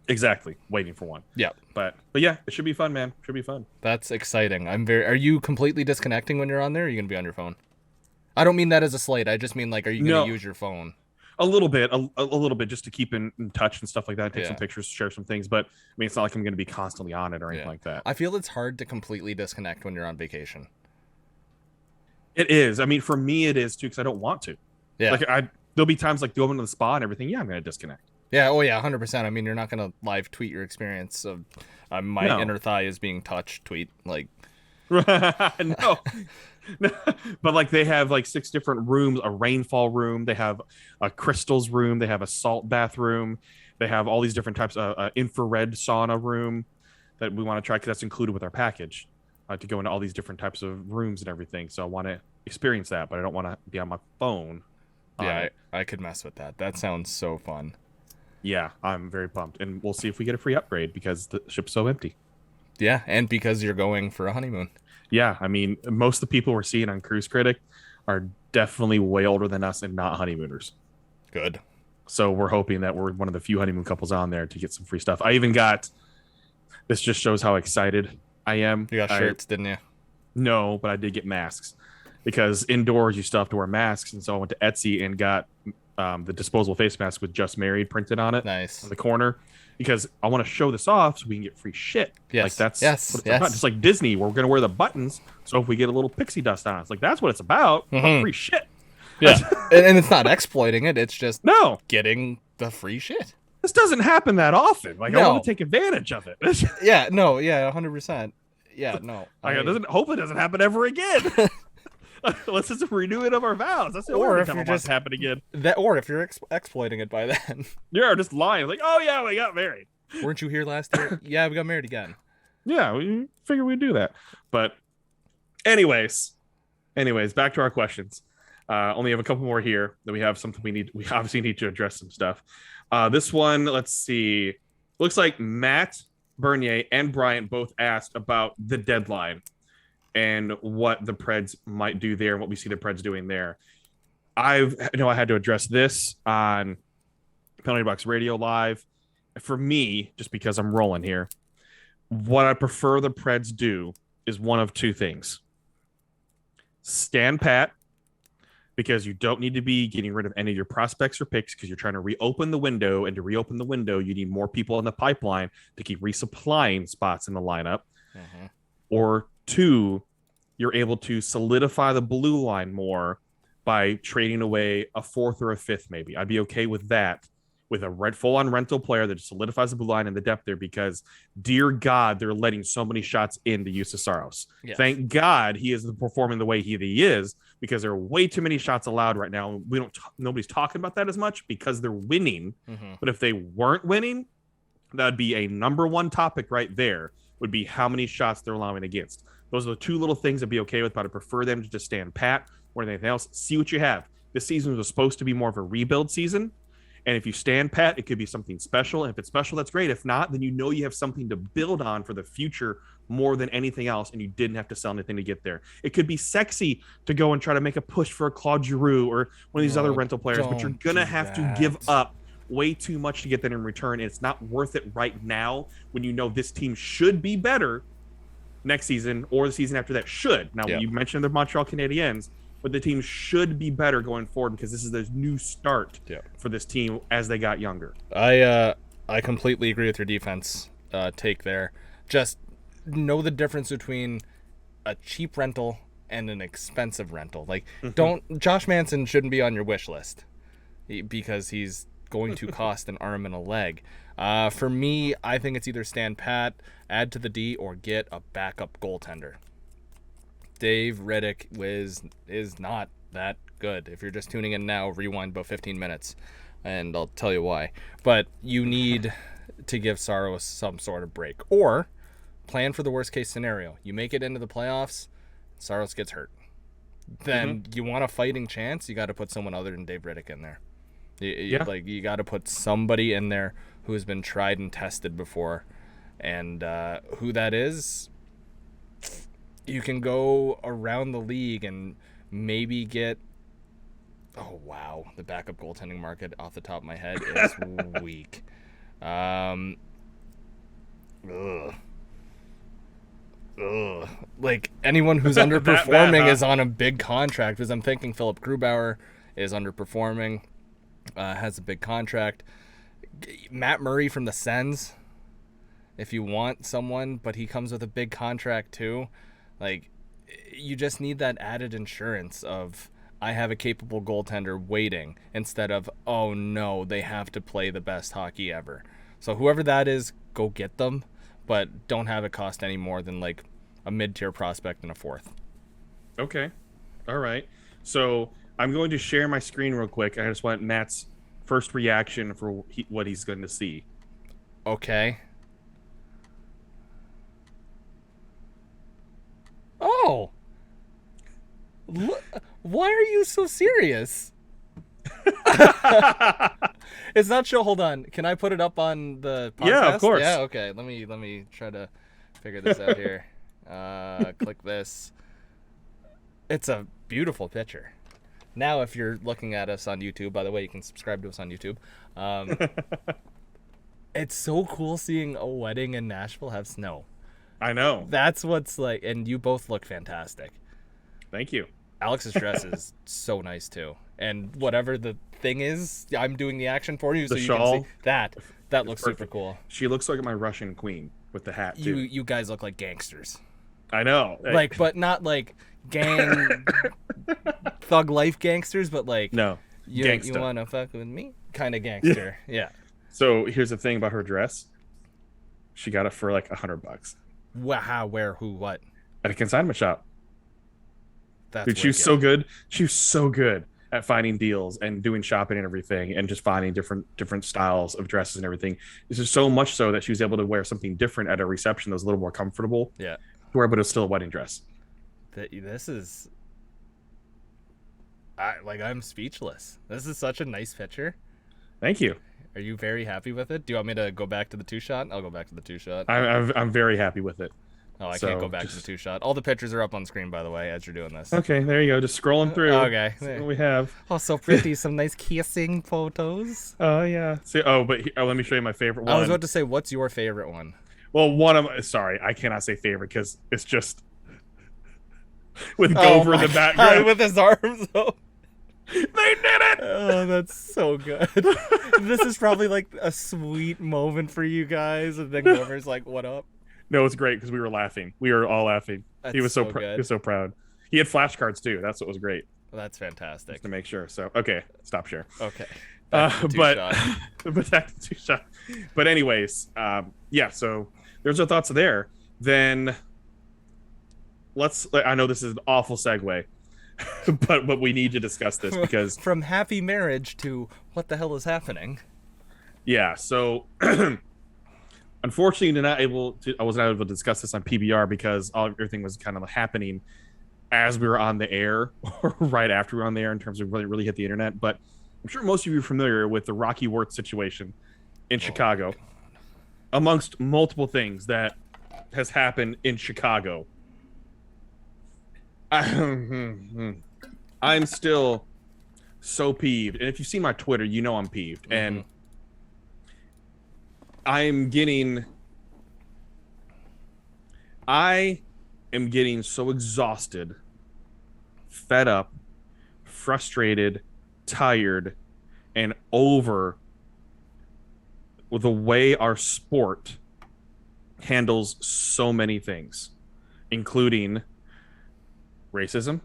Exactly, waiting for one. Yeah, but yeah, it should be fun, man. Should be fun. That's exciting. Are you completely disconnecting when you're on there? Or are you gonna be on your phone? I don't mean that as a slight. I just mean, like, are you gonna use your phone? A little bit, a little bit, just to keep in touch and stuff like that. Take some pictures, share some things. But I mean, it's not like I'm going to be constantly on it or anything like that. I feel it's hard to completely disconnect when you're on vacation. It is. I mean, for me, it is too, because I don't want to. Yeah. Like there'll be times like going to the spa and everything. Yeah, I'm going to disconnect. Yeah. Oh yeah, 100%. I mean, you're not going to live tweet your experience of my inner thigh is being touched. Tweet like. No. But like they have like 6 different rooms, a rainfall room, they have a crystals room, they have a salt bathroom, they have all these different types of infrared sauna room that we want to try, because that's included with our package, to go into all these different types of rooms and everything. So I want to experience that, but I don't want to be on my phone. Yeah, I could mess with that. That sounds so fun. Yeah, I'm very pumped, and we'll see if we get a free upgrade because the ship's so empty. Yeah, and because you're going for a honeymoon. Yeah, I mean, most of the people we're seeing on Cruise Critic are definitely way older than us and not honeymooners. Good. So we're hoping that we're one of the few honeymoon couples on there to get some free stuff. I even got, this just shows how excited I am. You got shirts, didn't you? No, but I did get masks, because indoors you still have to wear masks. And so I went to Etsy and got the disposable face mask with "Just Married" printed on it. Nice. On the corner. Because I want to show this off so we can get free shit. Yes. Like that's what it's about. Just like Disney, we're going to wear the buttons. So if we get a little pixie dust on, it's like, that's what it's about. Free shit. Yeah. and it's not exploiting it. It's just getting the free shit. This doesn't happen that often. Like, I want to take advantage of it. Yeah. No. Yeah. 100%. Yeah. No. Hopefully it doesn't happen ever again. Unless it's a renewing of our vows. That's the only time it wants to happen again. Or if you're exploiting it by then. You're just lying. Like, oh yeah, we got married. Weren't you here last year? Yeah, we got married again. Yeah, we figured we'd do that. But anyways, back to our questions. Only have a couple more here. Then we have something we obviously need to address some stuff. This one, let's see. Looks like Matt Bernier and Bryant both asked about the deadline and what the Preds might do there and what we see the Preds doing there. I had to address this on Penalty Box Radio Live. For me, just because I'm rolling here, what I prefer the Preds do is one of 2 things. Stand pat, because you don't need to be getting rid of any of your prospects or picks, because you're trying to reopen the window, and to reopen the window, you need more people in the pipeline to keep resupplying spots in the lineup. Mm-hmm. Or 2, you're able to solidify the blue line more by trading away a 4th or a 5th, maybe. I'd be okay with that with a full-on rental player that solidifies the blue line and the depth there, because dear God, they're letting so many shots into Justus Saros. Yes. Thank God he is performing the way he is, because there are way too many shots allowed right now. Nobody's talking about that as much because they're winning. Mm-hmm. But if they weren't winning, that'd be a number one topic right there, would be how many shots they're allowing against. Those are the two little things I'd be okay with, but I'd prefer them to just stand pat more than anything else. See what you have. This season was supposed to be more of a rebuild season. And if you stand pat, it could be something special. And if it's special, that's great. If not, then you know you have something to build on for the future more than anything else, and you didn't have to sell anything to get there. It could be sexy to go and try to make a push for a Claude Giroux or one of these other rental players, but you're going to have to give up way too much to get that in return. And it's not worth it right now when you know this team should be better next season or the season after that should. Now, you mentioned the Montreal Canadiens, but the team should be better going forward because this is the new start for this team as they got younger. I completely agree with your defense take there. Just know the difference between a cheap rental and an expensive rental. Like, Josh Manson shouldn't be on your wish list because he's going to cost an arm and a leg. For me, I think it's either stand pat, add to the D, or get a backup goaltender. Dave Riddick is not that good. If you're just tuning in now, rewind about 15 minutes, and I'll tell you why. But you need to give Saros some sort of break, or plan for the worst case scenario. You make it into the playoffs, Saros gets hurt. Then you want a fighting chance, you got to put someone other than Dave Riddick in there. You got to put somebody in there who has been tried and tested before, and who that is. You can go around the league and maybe get. Oh wow, the backup goaltending market off the top of my head is weak. Like anyone who's underperforming is on a big contract. Because I'm thinking Philip Grubauer is underperforming, has a big contract. Matt Murray from the Sens, if you want someone, but he comes with a big contract too. Like, you just need that added insurance of, I have a capable goaltender waiting, instead of, oh no, they have to play the best hockey ever. So whoever that is, go get them, but don't have it cost any more than like a mid-tier prospect and a fourth. Okay. All right. So I'm going to share my screen real quick. I just want Matt's first reaction for what he's going to see. Okay. Oh, why are you so serious? It's not show. Hold on. Can I put it up on the podcast? Yeah, of course. Yeah, okay. Let me try to figure this out here. Click this. It's a beautiful picture. Now, if you're looking at us on YouTube, by the way, you can subscribe to us on YouTube. It's so cool seeing a wedding in Nashville have snow. I know. That's what's like, and you both look fantastic. Thank you. Alex's dress is so nice too, and whatever the thing is, I'm doing the action for you, so you can see that. That looks super cool. She looks like my Russian queen with the hat too. You guys look like gangsters. I know. Like, but not like gang thug life gangsters, but like you wanna fuck with me kind of gangster. Yeah. So here's the thing about her dress. She got it for like $100. Wow, where, who, what? At a consignment shop. Dude, she was so good. She was so good at finding deals and doing shopping and everything, and just finding different styles of dresses and everything. This is so much so that she was able to wear something different at a reception that was a little more comfortable. Yeah. To wear, but it's still a wedding dress. This is, I'm speechless. This is such a nice picture. Thank you. Are you very happy with it? Do you want me to go back to the two-shot? I'll go back to the two-shot. I'm very happy with it. Oh, I can't go back to the two-shot. All the pictures are up on screen, by the way, as you're doing this. Okay, there you go. Just scrolling through. Okay. See what we have. Oh, so pretty. Some nice kissing photos. Oh, yeah. See, but let me show you my favorite one. I was about to say, what's your favorite one? Well, sorry, I cannot say favorite because it's just with Gover in the background. God, with his arms up. They did it! Oh, that's so good. This is probably like a sweet moment for you guys, and then Gover's like, "What up?" No, it's great because we were laughing. We were all laughing. That's he was so he was so proud. He had flashcards too. That's what was great. That's fantastic. Just to make sure. So, okay, stop share. Okay. But back to two-shot. But anyways, yeah, so there's our thoughts there. Then I know this is an awful segue, but we need to discuss this because from happy marriage to what the hell is happening? Yeah, so unfortunately I was not able to discuss this on PBR because everything was kind of happening as we were on the air or right after we were on the air in terms of really hit the internet. But I'm sure most of you are familiar with the Rocky Wirtz situation in Chicago, amongst multiple things that has happened in Chicago. I'm still so peeved. And if you've seen my Twitter, you know I'm peeved. Mm-hmm. And I am getting so exhausted, fed up, frustrated, tired, and over with the way our sport handles so many things, including racism,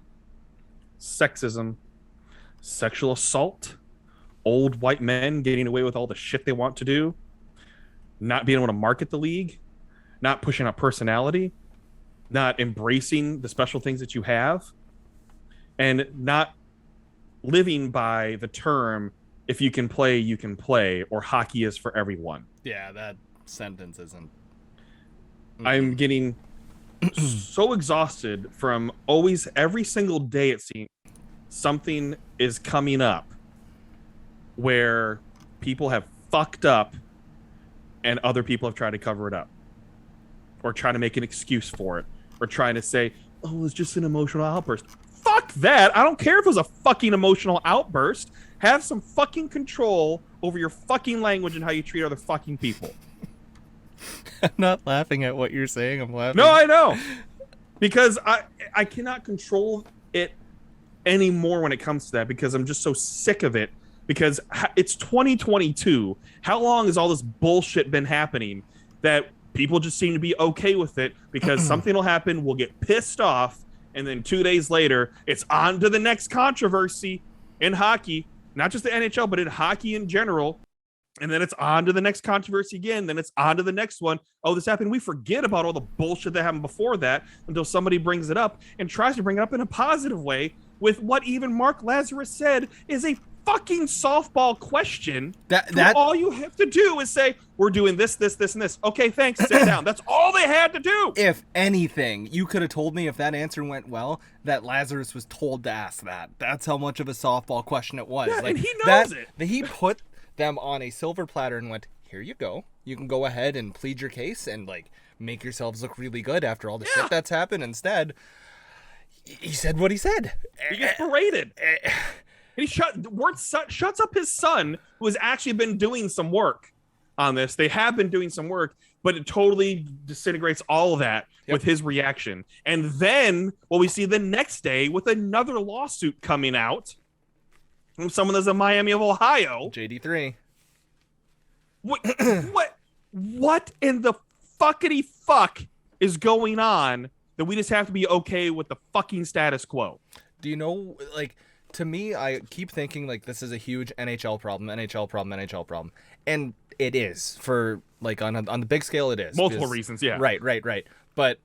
sexism, sexual assault, old white men getting away with all the shit they want to do, not being able to market the league, not pushing out personality, not embracing the special things that you have, and not living by the term, if you can play, you can play, or hockey is for everyone. Yeah, that sentence isn't... I'm getting so exhausted from always, every single day it seems, something is coming up where people have fucked up and other people have tried to cover it up or try to make an excuse for it or trying to say, oh, it's just an emotional outburst. Fuck that. I don't care if it was a fucking emotional outburst. Have some fucking control over your fucking language and how you treat other fucking people. I'm not laughing at what you're saying. I'm laughing. No, I know. Because I cannot control it anymore when it comes to that because I'm just so sick of it. Because it's 2022. How long has all this bullshit been happening that people just seem to be okay with it because something will happen, we'll get pissed off, and then 2 days later, it's on to the next controversy in hockey, not just the NHL, but in hockey in general. And then it's on to the next controversy again. Then it's on to the next one. Oh, this happened. We forget about all the bullshit that happened before that until somebody brings it up and tries to bring it up in a positive way with what even Mark Lazarus said is a fucking softball question. That all you have to do is say, we're doing this, this, this, and this. Okay, thanks. Sit down. That's all they had to do. If anything, you could have told me if that answer went well that Lazarus was told to ask that. That's how much of a softball question it was. Yeah, like, and he knows it. He put them on a silver platter and went, here you go. You can go ahead and plead your case and like make yourselves look really good after all the shit that's happened. Instead, he said what he said. He gets berated. And he shuts up his son, who has actually been doing some work on this. They have been doing some work, but it totally disintegrates all of that with his reaction. And then what we see the next day with another lawsuit coming out from someone that's in Miami of Ohio. JD3. What in the fuckity fuck is going on that we just have to be okay with the fucking status quo? Do you know, like, to me, I keep thinking, like, this is a huge NHL problem. And it is. For, like, on the big scale, it is. Multiple reasons, yeah. Right. But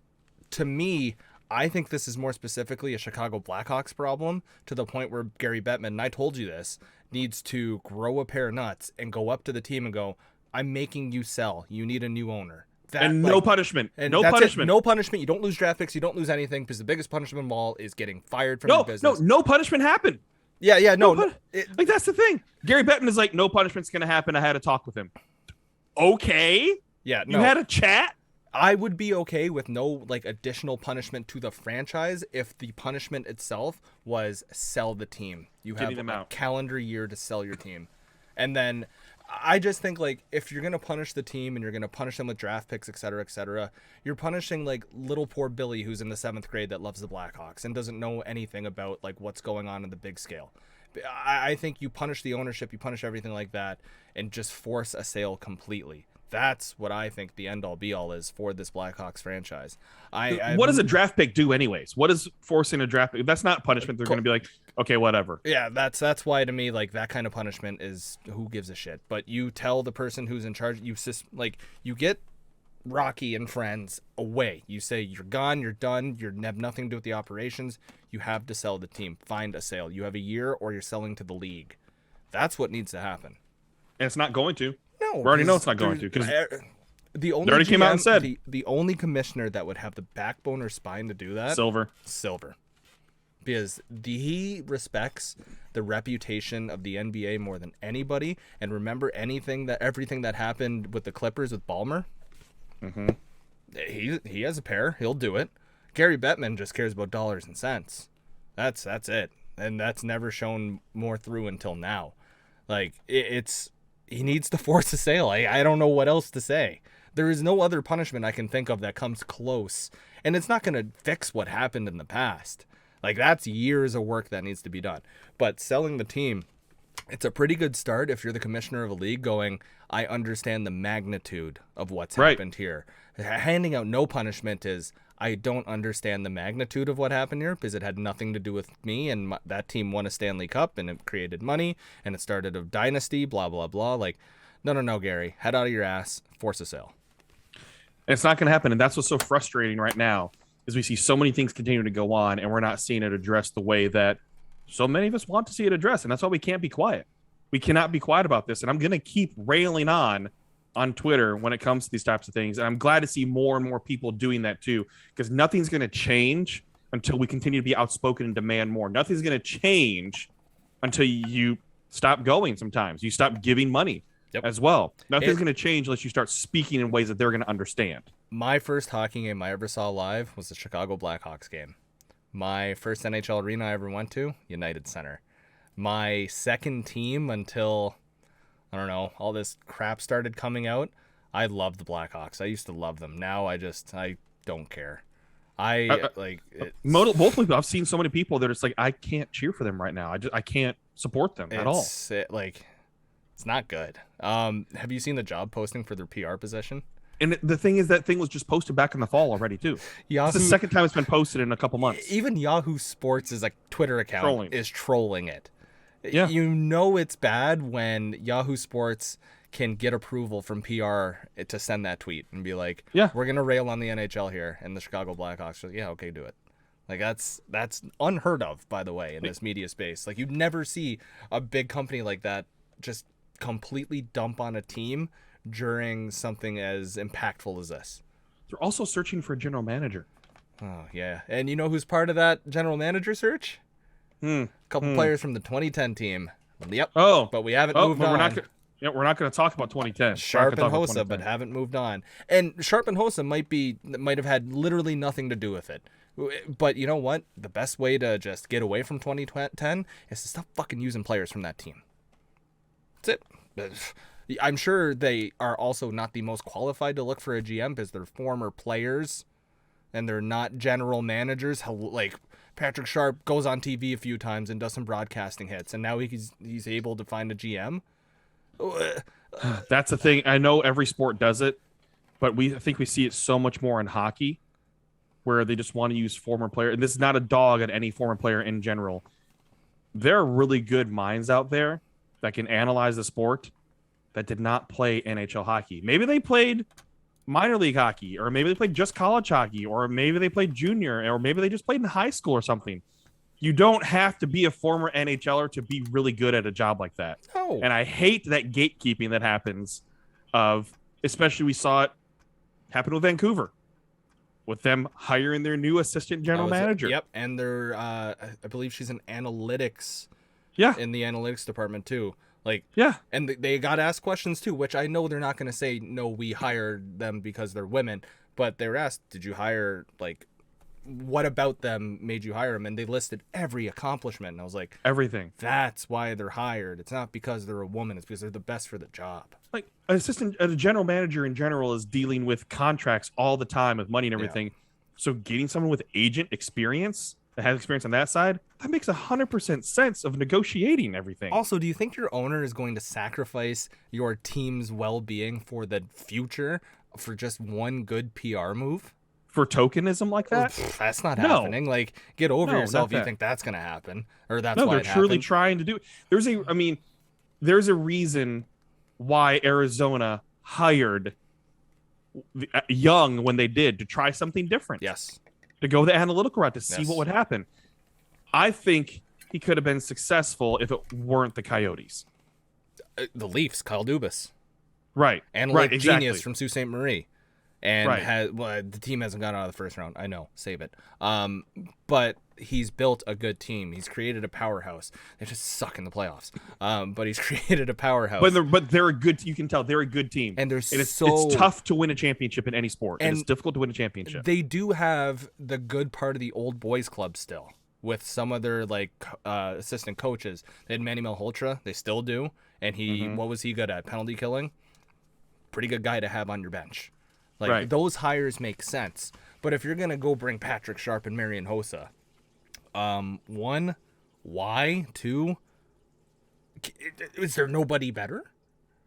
to me, I think this is more specifically a Chicago Blackhawks problem, to the point where Gary Bettman, and I told you this, needs to grow a pair of nuts and go up to the team and go, I'm making you sell. You need a new owner. No punishment. No punishment. No punishment. You don't lose draft picks. You don't lose anything, because the biggest punishment of all is getting fired from your business. No punishment happened. Yeah. Like, that's the thing. Gary Bettman is like, no punishment's going to happen. I had a talk with him. Okay. Yeah. No. You had a chat? I would be okay with no, like, additional punishment to the franchise if the punishment itself was sell the team. You have a calendar year to sell your team. And then I just think, like, if you're going to punish the team and you're going to punish them with draft picks, et cetera, you're punishing, like, little poor Billy, who's in the 7th grade that loves the Blackhawks and doesn't know anything about, like, what's going on in the big scale. I think you punish the ownership, you punish everything like that, and just force a sale completely. That's what I think the end all be all is for this Blackhawks franchise. What does a draft pick do anyways? What is forcing a draft pick? That's not punishment. They're going to be like, okay, whatever. Yeah, that's why to me, like, that kind of punishment is who gives a shit. But you tell the person who's in charge, you get Rocky and friends away. You say you're gone, you're done, you have nothing to do with the operations. You have to sell the team. Find a sale. You have a year or you're selling to the league. That's what needs to happen. And it's not going to. No, we already know it's not going to because the only they already came out and said the only commissioner that would have the backbone or spine to do that, Silver, because he respects the reputation of the NBA more than anybody. And remember everything that happened with the Clippers with Ballmer. Mm-hmm. He has a pair. He'll do it. Gary Bettman just cares about dollars and cents. That's it, and that's never shown more through until now. Like he needs to force a sale. I don't know what else to say. There is no other punishment I can think of that comes close. And it's not going to fix what happened in the past. Like, that's years of work that needs to be done. But selling the team, it's a pretty good start if you're the commissioner of a league going, I understand the magnitude of what's happened here. Handing out no punishment is, I don't understand the magnitude of what happened here because it had nothing to do with me, and that team won a Stanley Cup and it created money and it started a dynasty, blah, blah, blah. Like, no, Gary, head out of your ass, force a sale. And it's not going to happen. And that's what's so frustrating right now is we see so many things continue to go on and we're not seeing it addressed the way that so many of us want to see it addressed. And that's why we can't be quiet. We cannot be quiet about this. And I'm going to keep railing on Twitter when it comes to these types of things. And I'm glad to see more and more people doing that too, because nothing's going to change until we continue to be outspoken and demand more. Nothing's going to change until you stop going sometimes. You stop giving money as well. Nothing's going to change unless you start speaking in ways that they're going to understand. My first hockey game I ever saw live was the Chicago Blackhawks game. My first NHL arena I ever went to, United Center. My second team until, I don't know, all this crap started coming out, I loved the Blackhawks. I used to love them. Now I don't care. Both people. I've seen so many people that it's like, I can't cheer for them right now. I can't support them at all. It's not good. Have you seen the job posting for their PR position? And the thing is, that thing was just posted back in the fall already too. It's the second time it's been posted in a couple months. Even Yahoo Sports' Twitter account is trolling it. Yeah. You know it's bad when Yahoo Sports can get approval from PR to send that tweet and be like, yeah, we're going to rail on the NHL here, and the Chicago Blackhawks are like, yeah, okay, do it. Like, that's unheard of, by the way, in this media space. Like, you'd never see a big company like that just completely dump on a team during something as impactful as this. They're also searching for a general manager. Oh, yeah. And you know who's part of that general manager search? A couple players from the 2010 team. Yep. Oh. But we haven't moved on. We're not going to talk about 2010. Sharp and Hossa, but haven't moved on. And Sharp and Hossa might have had literally nothing to do with it. But you know what? The best way to just get away from 2010 is to stop fucking using players from that team. That's it. I'm sure they are also not the most qualified to look for a GM because they're former players and they're not general managers. Like, Patrick Sharp goes on TV a few times and does some broadcasting hits, and now he's able to find a GM. That's the thing. I know every sport does it, but I think we see it so much more in hockey, where they just want to use former players. And this is not a dog at any former player in general. There are really good minds out there that can analyze the sport that did not play NHL hockey. Maybe they played minor league hockey, or maybe they played just college hockey, or maybe they played junior, or maybe they just played in high school or something. You don't have to be a former NHLer to be really good at a job like that. No. And I hate that gatekeeping that happens especially we saw it happen with Vancouver, with them hiring their new assistant general manager. Yep. And they're, I believe she's in analytics. Yeah. In the analytics department too. Yeah. And they got asked questions too, which I know they're not going to say, no, we hired them because they're women, but they were asked, did you hire, what about them made you hire them? And they listed every accomplishment. And I was like, everything. That's why they're hired. It's not because they're a woman. It's because they're the best for the job. A general manager in general is dealing with contracts all the time with money and everything. Yeah. So getting someone with agent experience that has experience on that side, that makes 100% sense of negotiating everything. Also, do you think your owner is going to sacrifice your team's well-being for the future for just one good PR move? For tokenism like that? That's not happening. Like, get over yourself. You think that's going to happen, or that's why they're truly trying to do it. There's a reason why Arizona hired Young when they did, to try something different. Yes. To go the analytical route to see what would happen. I think he could have been successful if it weren't the Coyotes. The Leafs, Kyle Dubas. Right. Analytic genius from Sault Ste. Marie. And the team hasn't gotten out of the first round. I know, save it. But he's built a good team. He's created a powerhouse. They just suck in the playoffs. But he's created a powerhouse. But they're a good. You can tell they're a good team. And it's tough to win a championship in any sport. And it's difficult to win a championship. They do have the good part of the old boys club still, with some of their assistant coaches. They had Manny Malhotra. They still do. And what was he good at? Penalty killing. Pretty good guy to have on your bench. Those hires make sense. But if you're going to go bring Patrick Sharp and Marian Hossa, one, why? Two, is there nobody better?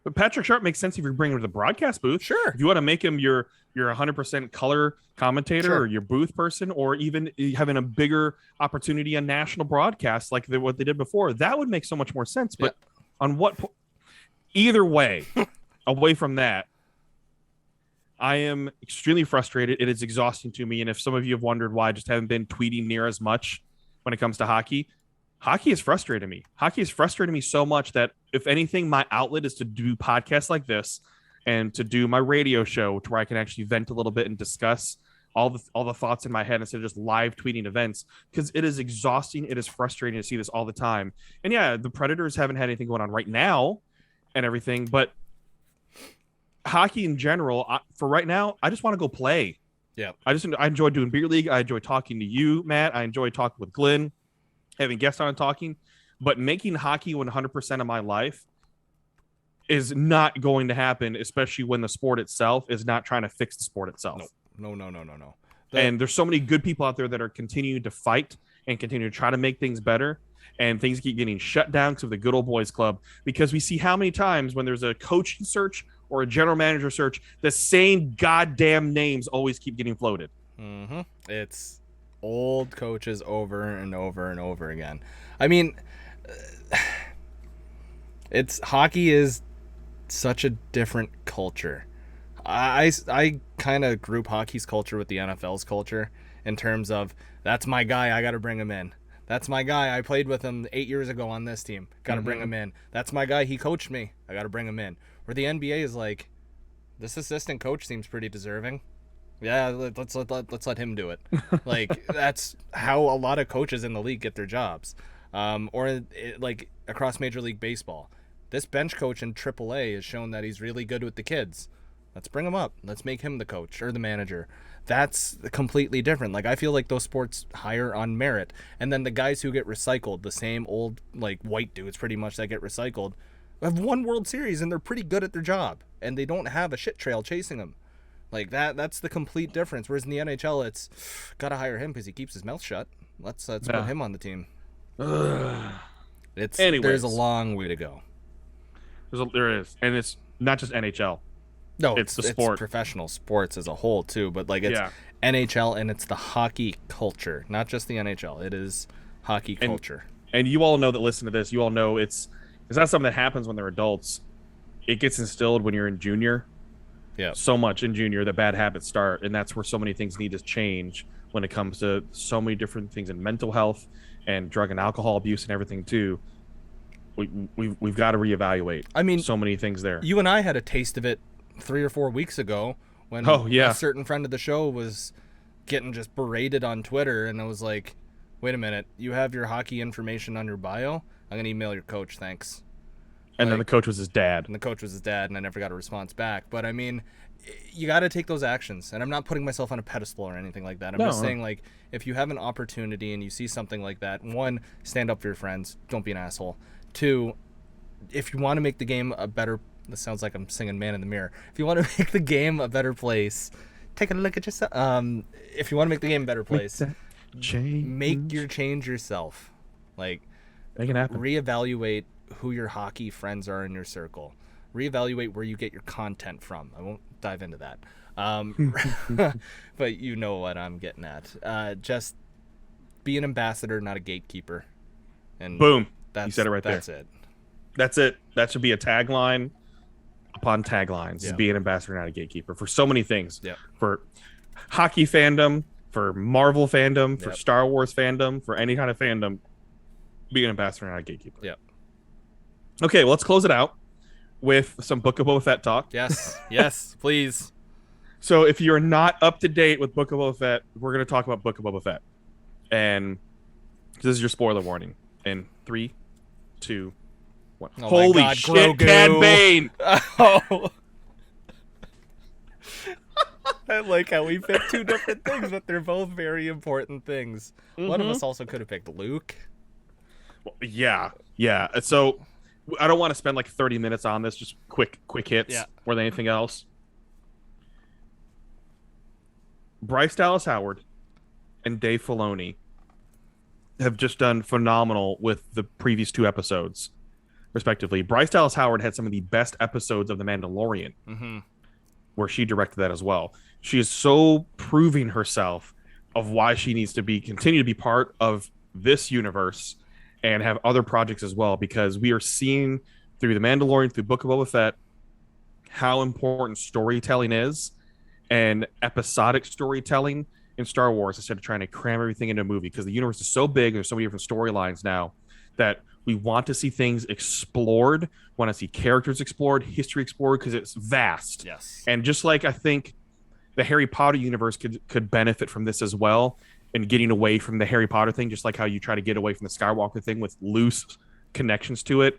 But Patrick Sharp makes sense if you're bringing him to the broadcast booth. Sure. If you want to make him your 100% color commentator or your booth person, or even having a bigger opportunity on national broadcast like what they did before, that would make so much more sense. But on what either way, away from that, I am extremely frustrated. It is exhausting to me. And if some of you have wondered why I just haven't been tweeting near as much when it comes to hockey has frustrated me. Hockey has frustrated me so much that, if anything, my outlet is to do podcasts like this and to do my radio show, to where I can actually vent a little bit and discuss all the thoughts in my head instead of just live tweeting events, because it is exhausting. It is frustrating to see this all the time. And yeah, the Predators haven't had anything going on right now and everything, but hockey in general, for right now, I just want to go play. Yeah. I enjoy doing beer league. I enjoy talking to you, Matt. I enjoy talking with Glenn, having guests on and talking. But making hockey 100% of my life is not going to happen, especially when the sport itself is not trying to fix the sport itself. No. And there's so many good people out there that are continuing to fight and continue to try to make things better. And things keep getting shut down because of the good old boys club, because we see how many times when there's a coaching search or a general manager search, the same goddamn names always keep getting floated. Mm-hmm. It's old coaches over and over and over again. I mean, hockey is such a different culture. I kind of group hockey's culture with the NFL's culture in terms of, that's my guy, I got to bring him in. That's my guy, I played with him 8 years ago on this team. Got to bring him in. That's my guy, he coached me. I got to bring him in. Where the NBA is like, this assistant coach seems pretty deserving. Yeah, let's let him do it. Like, that's how a lot of coaches in the league get their jobs. Like across Major League Baseball, this bench coach in AAA has shown that he's really good with the kids. Let's bring him up. Let's make him the coach or the manager. That's completely different. Like, I feel like those sports hire on merit. And then the guys who get recycled, the same old, like, white dudes pretty much that get recycled, have won World Series and they're pretty good at their job. And they don't have a shit trail chasing them. Like, that's the complete difference. Whereas in the NHL, it's got to hire him because he keeps his mouth shut. Let's put him on the team. There's a long way to go. There is. And it's not just NHL. No, it's the sport. It's professional sports as a whole too, but like it's NHL and it's the hockey culture, not just the NHL. It is hockey culture. And you all know that listen to this. You all know it's not something that happens when they're adults. It gets instilled when you're in junior. Yeah. So much in junior that bad habits start, and that's where so many things need to change when it comes to so many different things in mental health and drug and alcohol abuse and everything too. We've got to reevaluate. I mean, so many things there. You and I had a taste of it 3 or 4 weeks ago when a certain friend of the show was getting just berated on Twitter, and I was like, wait a minute, you have your hockey information on your bio? I'm going to email your coach, thanks. And then the coach was his dad. And the coach was his dad, and I never got a response back. But, I mean, you got to take those actions. And I'm not putting myself on a pedestal or anything like that. I'm just saying, like, if you have an opportunity and you see something like that, one, stand up for your friends. Don't be an asshole. Two, if you want to make the game a better – this sounds like I'm singing Man in the Mirror. If you want to make the game a better place, take a look at yourself. If you want to make the game a better place, make your change yourself. Like, make it happen. Reevaluate who your hockey friends are in your circle. Reevaluate where you get your content from. I won't dive into that. But you know what I'm getting at. Just be an ambassador, not a gatekeeper. And boom. You said it right there. That's it. That's it. That should be a tagline upon taglines. Be an ambassador, not a gatekeeper, for so many things. For hockey fandom, for Marvel fandom, for Star Wars fandom, for any kind of fandom, be an ambassador, not a gatekeeper. Okay, well, let's close it out with some Book of Boba Fett talk. Yes, please. So if you're not up to date with Book of Boba Fett, we're going to talk about Book of Boba Fett. And this is your spoiler warning. In 3, 2, 1. Oh holy God, shit, Grogu. Cad Bane! Oh. I like how we picked two different things, but they're both very important things. One of us also could have picked Luke. Well, yeah. So I don't want to spend like 30 minutes on this. Just quick hits more than anything else. Bryce Dallas Howard and Dave Filoni have just done phenomenal with the previous 2 episodes, respectively. Bryce Dallas Howard had some of the best episodes of The Mandalorian, where she directed that as well. She is so proving herself of why she needs to continue to be part of this universe and have other projects as well, because we are seeing through The Mandalorian, through Book of Boba Fett, how important storytelling is, and episodic storytelling in Star Wars, instead of trying to cram everything into a movie, because the universe is so big and there's so many different storylines now that we want to see things explored, want to see characters explored, history explored, because it's vast. And just like I think the Harry Potter universe could benefit from this as well, and getting away from the Harry Potter thing, just like how you try to get away from the Skywalker thing with loose connections to it.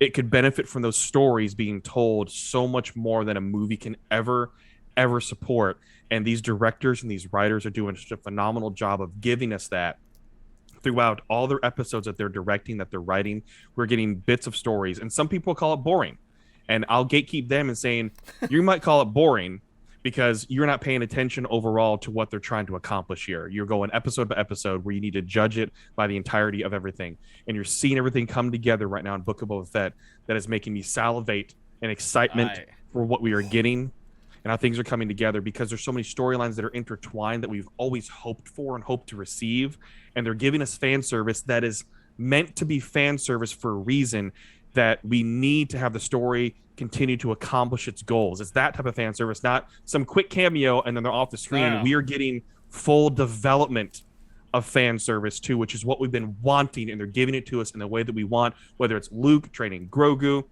It could benefit from those stories being told so much more than a movie can ever support. And these directors and these writers are doing such a phenomenal job of giving us that throughout all their episodes that they're directing, that they're writing. We're getting bits of stories, and some people call it boring, and I'll gatekeep them and saying you might call it boring because you're not paying attention overall to what they're trying to accomplish here. You're going episode by episode where you need to judge it by the entirety of everything, and you're seeing everything come together right now in Book of Boba Fett that is making me salivate in excitement for what we are getting and how things are coming together, because there's so many storylines that are intertwined that we've always hoped for and hoped to receive, and they're giving us fan service that is meant to be fan service for a reason, that we need to have the story continue to accomplish its goals. It's that type of fan service, not some quick cameo and then they're off the screen. No. We are getting full development of fan service too, which is what we've been wanting, and they're giving it to us in the way that we want, whether it's Luke training Grogu,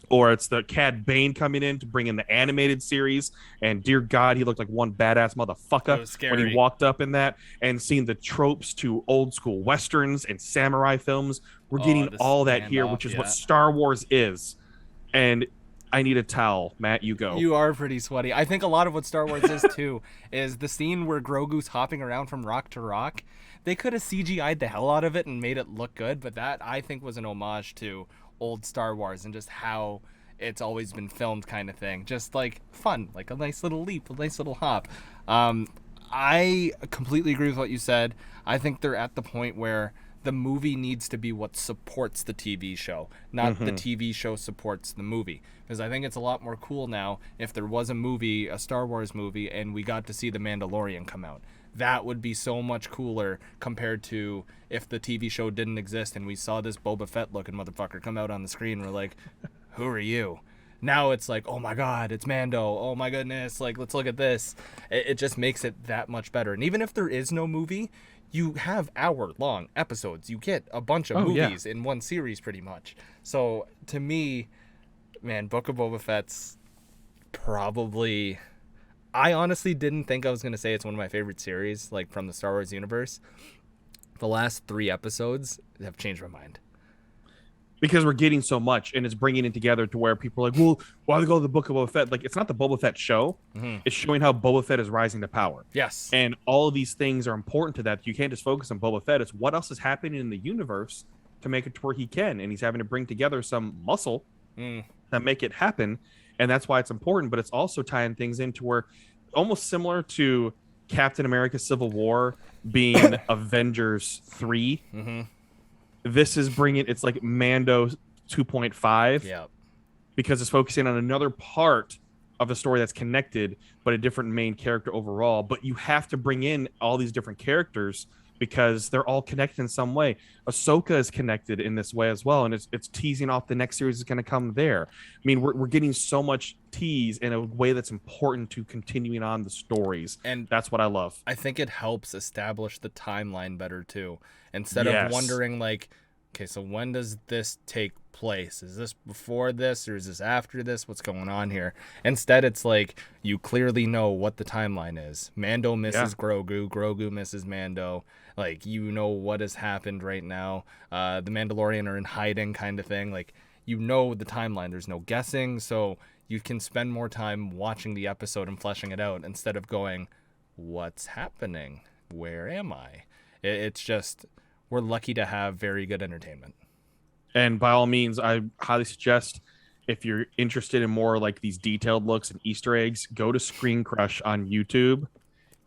or it's the Cad Bane coming in to bring in the animated series. And dear God, he looked like one badass motherfucker when he walked up in that, and seeing the tropes to old school Westerns and samurai films. We're getting all that here, which is what Star Wars is. And I need a towel. Matt, you go. You are pretty sweaty. I think a lot of what Star Wars is too is the scene where Grogu's hopping around from rock to rock. They could have CGI'd the hell out of it and made it look good, but that I think was an homage to old Star Wars and just how it's always been filmed, kind of thing. Just like fun, like a nice little leap, a nice little hop. I completely agree with what you said. I think they're at the point where the movie needs to be what supports the TV show, not the TV show supports the movie. Because I think it's a lot more cool now if there was a movie, a Star Wars movie, and we got to see The Mandalorian come out. That would be so much cooler compared to if the TV show didn't exist and we saw this Boba Fett looking motherfucker come out on the screen. We're like, who are you? Now it's like, oh my God, it's Mando. Oh my goodness, like, let's look at this. It just makes it that much better. And even if there is no movie, you have hour-long episodes. You get a bunch of movies in one series pretty much. So to me, man, Book of Boba Fett's probably... I honestly didn't think I was going to say it's one of my favorite series, like, from the Star Wars universe. The last 3 episodes have changed my mind. Because we're getting so much, and it's bringing it together to where people are like, well, why do they go to the Book of Boba Fett? Like, it's not the Boba Fett show. It's showing how Boba Fett is rising to power. Yes. And all of these things are important to that. You can't just focus on Boba Fett. It's what else is happening in the universe to make it to where he can. And he's having to bring together some muscle that make it happen. And that's why it's important. But it's also tying things into where, almost similar to Captain America Civil War being Avengers 3. Mm-hmm. This is it's like Mando 2.5. Yeah. Because it's focusing on another part of the story that's connected, but a different main character overall. But you have to bring in all these different characters because they're all connected in some way. Ahsoka is connected in this way as well, and it's teasing off the next series is going to come there. I mean, we're getting so much tease in a way that's important to continuing on the stories, and that's what I love. I think it helps establish the timeline better too, instead of wondering like, okay, so when does this take place? Is this before this or is this after this? What's going on here? Instead, it's like you clearly know what the timeline is. Mando misses Grogu. Grogu misses Mando. Like, you know what has happened right now. The Mandalorian are in hiding kind of thing. Like, you know the timeline. There's no guessing. So you can spend more time watching the episode and fleshing it out instead of going, what's happening? Where am I? It's just... we're lucky to have very good entertainment. And by all means, I highly suggest if you're interested in more like these detailed looks and Easter eggs, go to Screen Crush on YouTube.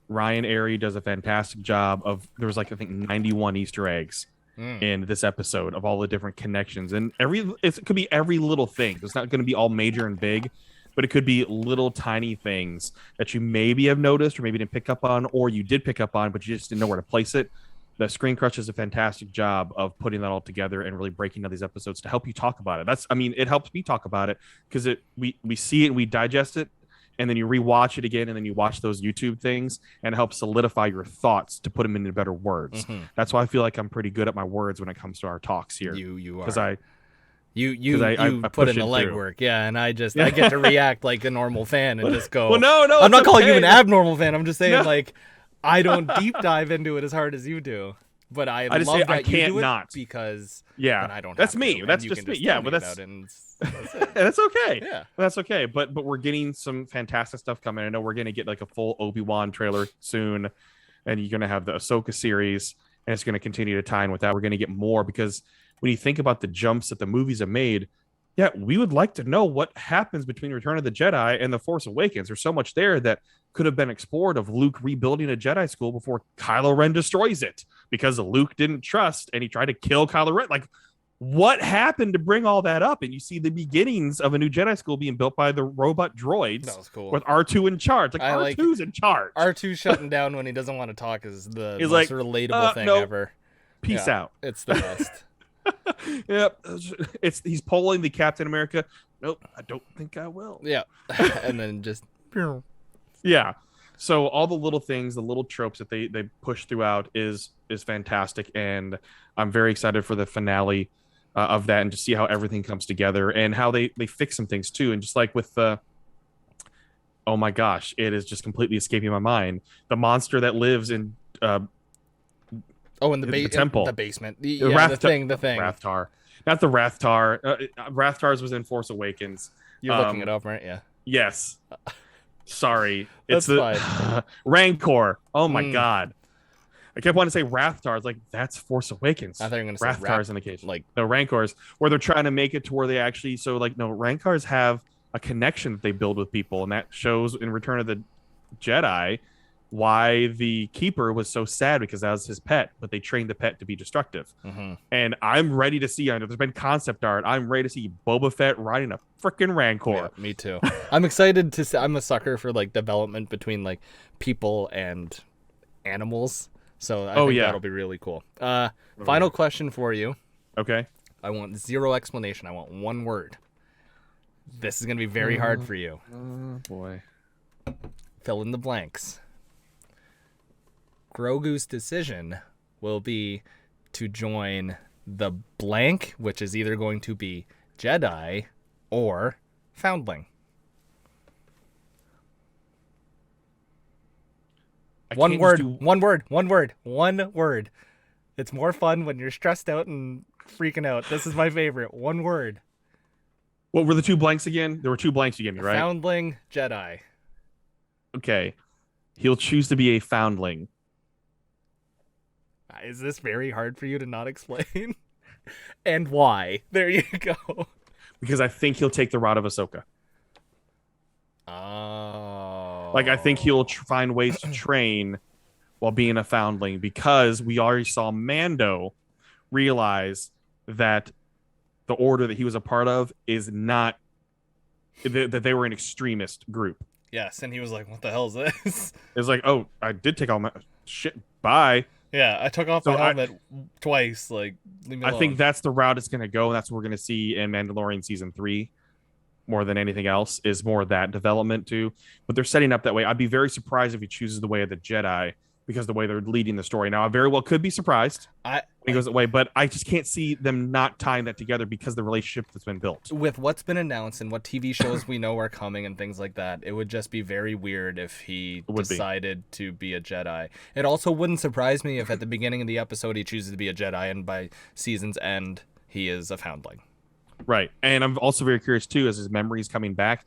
Ryan Airy does a fantastic job of, there was like, I think 91 Easter eggs in this episode of all the different connections. And it could be every little thing. It's not going to be all major and big, but it could be little tiny things that you maybe have noticed or maybe didn't pick up on, or you did pick up on, but you just didn't know where to place it. The Screen Crush does a fantastic job of putting that all together and really breaking down these episodes to help you talk about it. It helps me talk about it because we see it and we digest it, and then you rewatch it again, and then you watch those YouTube things, and it helps solidify your thoughts to put them into better words. Mm-hmm. That's why I feel like I'm pretty good at my words when it comes to our talks here. You are. Because You put in the legwork, yeah, and I get to react like a normal fan and just go. Well, no, I'm not calling you an abnormal fan. I'm just saying like. I don't deep dive into it as hard as you do, but I love that you do it because I don't. That's me. That's just me. Yeah, but that's that's okay. Yeah, that's okay. But we're getting some fantastic stuff coming. I know we're gonna get like a full Obi-Wan trailer soon, and you're gonna have the Ahsoka series, and it's gonna continue to tie in with that. We're gonna get more because when you think about the jumps that the movies have made, we would like to know what happens between Return of the Jedi and The Force Awakens. There's so much there that could have been explored of Luke rebuilding a Jedi school before Kylo Ren destroys it because Luke didn't trust and he tried to kill Kylo Ren. Like, what happened to bring all that up? And you see the beginnings of a new Jedi school being built by the robot droids. That was cool. With R2 in charge. Like, R2's in charge. R2 shutting down when he doesn't want to talk is the most relatable thing ever. Peace out. It's the best. Yep. He's polling the Captain America. Nope, I don't think I will. Yeah. And then just... yeah. So all the little things, the little tropes that they push throughout is fantastic, and I'm very excited for the finale of that and to see how everything comes together and how they fix some things too. And just like with the oh my gosh, it is just completely escaping my mind. The monster that lives in in the temple, the basement, the thing, Rathtar, not the Rathtar. Rathtar's was in Force Awakens. You're looking it up, right? Yeah. Yes. Sorry, it's the Rancor. Oh my god, I kept wanting to say Rathtar. It's like that's Force Awakens. I thought you were going to say Rathtar's in the cage. Like no Rancors, where they're trying to make it to where they actually Rancors have a connection that they build with people, and that shows in Return of the Jedi why the Keeper was so sad because that was his pet, but they trained the pet to be destructive. Mm-hmm. And I'm ready to see. I know there's been concept art. I'm ready to see Boba Fett riding a freaking Rancor. Yeah, me too. I'm excited to see. I'm a sucker for like development between like people and animals. So I think that'll be really cool. Final question for you. Okay. I want zero explanation. I want one word. This is going to be very hard for you. Oh boy. Fill in the blanks. Grogu's decision will be to join the blank, which is either going to be Jedi or Foundling. One word. It's more fun when you're stressed out and freaking out. This is my favorite. One word. What were the two blanks again? There were two blanks you gave me, right? Foundling, Jedi. Okay. He'll choose to be a foundling. Is this very hard for you to not explain? And why? There you go. Because I think he'll take the rod of Ahsoka. Oh. Like, I think he'll find ways to train while being a foundling, because we already saw Mando realize that the order that he was a part of is not, that they were an extremist group. Yes, and he was like, what the hell is this? It's like, oh, I did take all my shit. Bye. Yeah, I took off my helmet twice. Like, leave me alone. I think that's the route it's going to go, and that's what we're going to see in Mandalorian Season 3 more than anything else, is more of that development too. But they're setting up that way. I'd be very surprised if he chooses the way of the Jedi, because the way they're leading the story. Now, I very well could be surprised when he goes that way, but I just can't see them not tying that together because of the relationship that's been built. With what's been announced and what TV shows we know are coming and things like that, it would just be very weird if he decided to be a Jedi. It also wouldn't surprise me if at the beginning of the episode he chooses to be a Jedi and by season's end he is a foundling. Right. And I'm also very curious too, as his memories coming back,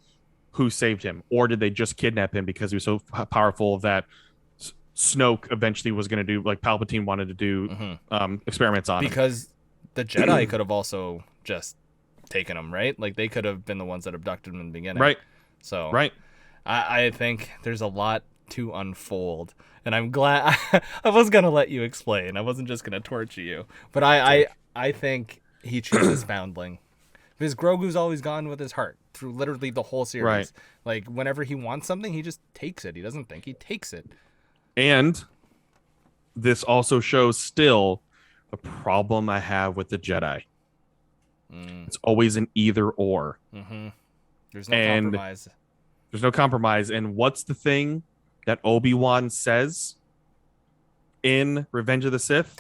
who saved him? Or did they just kidnap him because he was so powerful that Snoke eventually was going to do, like Palpatine wanted to do experiments on him? Because the Jedi could have also just taken him, right? Like, they could have been the ones that abducted him in the beginning. Right. So right. I think there's a lot to unfold. And I'm glad I was going to let you explain. I wasn't just going to torture you. But I think he chooses foundling. Because Grogu's always gone with his heart through literally the whole series. Right. Like, whenever he wants something, he just takes it. He doesn't think. He takes it. And this also shows still the problem I have with the Jedi. It's always an either or. There's no compromise. There's no compromise. And what's the thing that Obi-Wan says in Revenge of the Sith?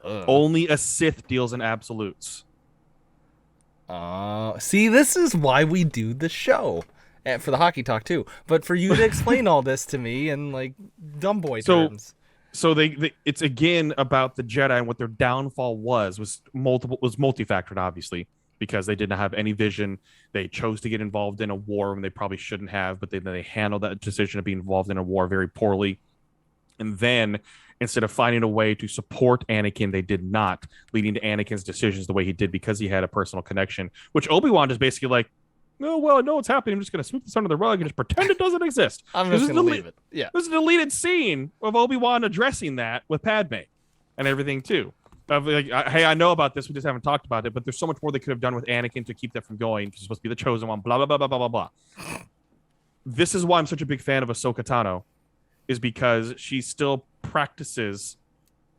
Only a Sith deals in absolutes. See, this is why we do the show. And for the hockey talk too, but for you to explain all this to me in like dumb boy terms. So they it's again about the Jedi, and what their downfall was multifactored, obviously, because they didn't have any vision. They chose to get involved in a war when they probably shouldn't have, but they handled that decision of being involved in a war very poorly. And then instead of finding a way to support Anakin, they did not, leading to Anakin's decisions the way he did because he had a personal connection, which Obi-Wan is basically like, no, well, I know what's happening. I'm just going to sweep this under the rug and just pretend it doesn't exist. I'm just going to leave it. Yeah. There's a deleted scene of Obi-Wan addressing that with Padme and everything, too. Like, hey, I know about this. We just haven't talked about it. But there's so much more they could have done with Anakin to keep that from going. He's supposed to be the chosen one, blah, blah, blah, blah, blah, blah, blah. This is why I'm such a big fan of Ahsoka Tano, is because she still practices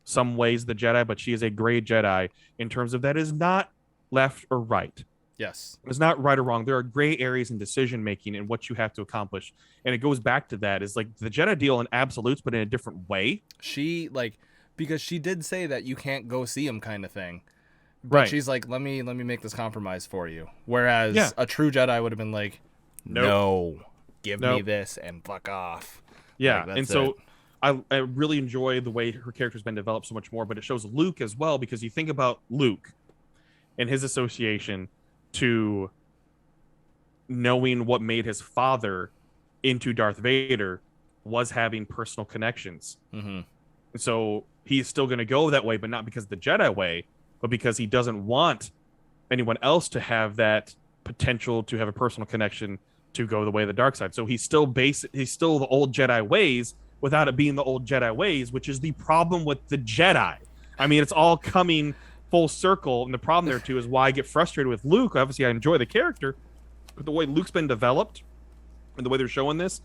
some ways the Jedi, but she is a gray Jedi in terms of that is not left or right. Yes. It's not right or wrong. There are gray areas in decision making and what you have to accomplish. And it goes back to that, is like the Jedi deal in absolutes, but in a different way. She because she did say that you can't go see him kind of thing. But right. She's like, let me make this compromise for you. Whereas a true Jedi would have been like, no, give me this and fuck off. Yeah. Like, and so I really enjoy the way her character's been developed so much more, but it shows Luke as well, because you think about Luke and his association to knowing what made his father into Darth Vader was having personal connections. And so he's still going to go that way, but not because of the Jedi way, but because he doesn't want anyone else to have that potential to have a personal connection to go the way of the dark side. So he's still the old Jedi ways without it being the old Jedi ways, which is the problem with the Jedi. I mean, it's all coming full circle, and the problem there too is why I get frustrated with Luke. Obviously, I enjoy the character, but the way Luke's been developed and the way they're showing this,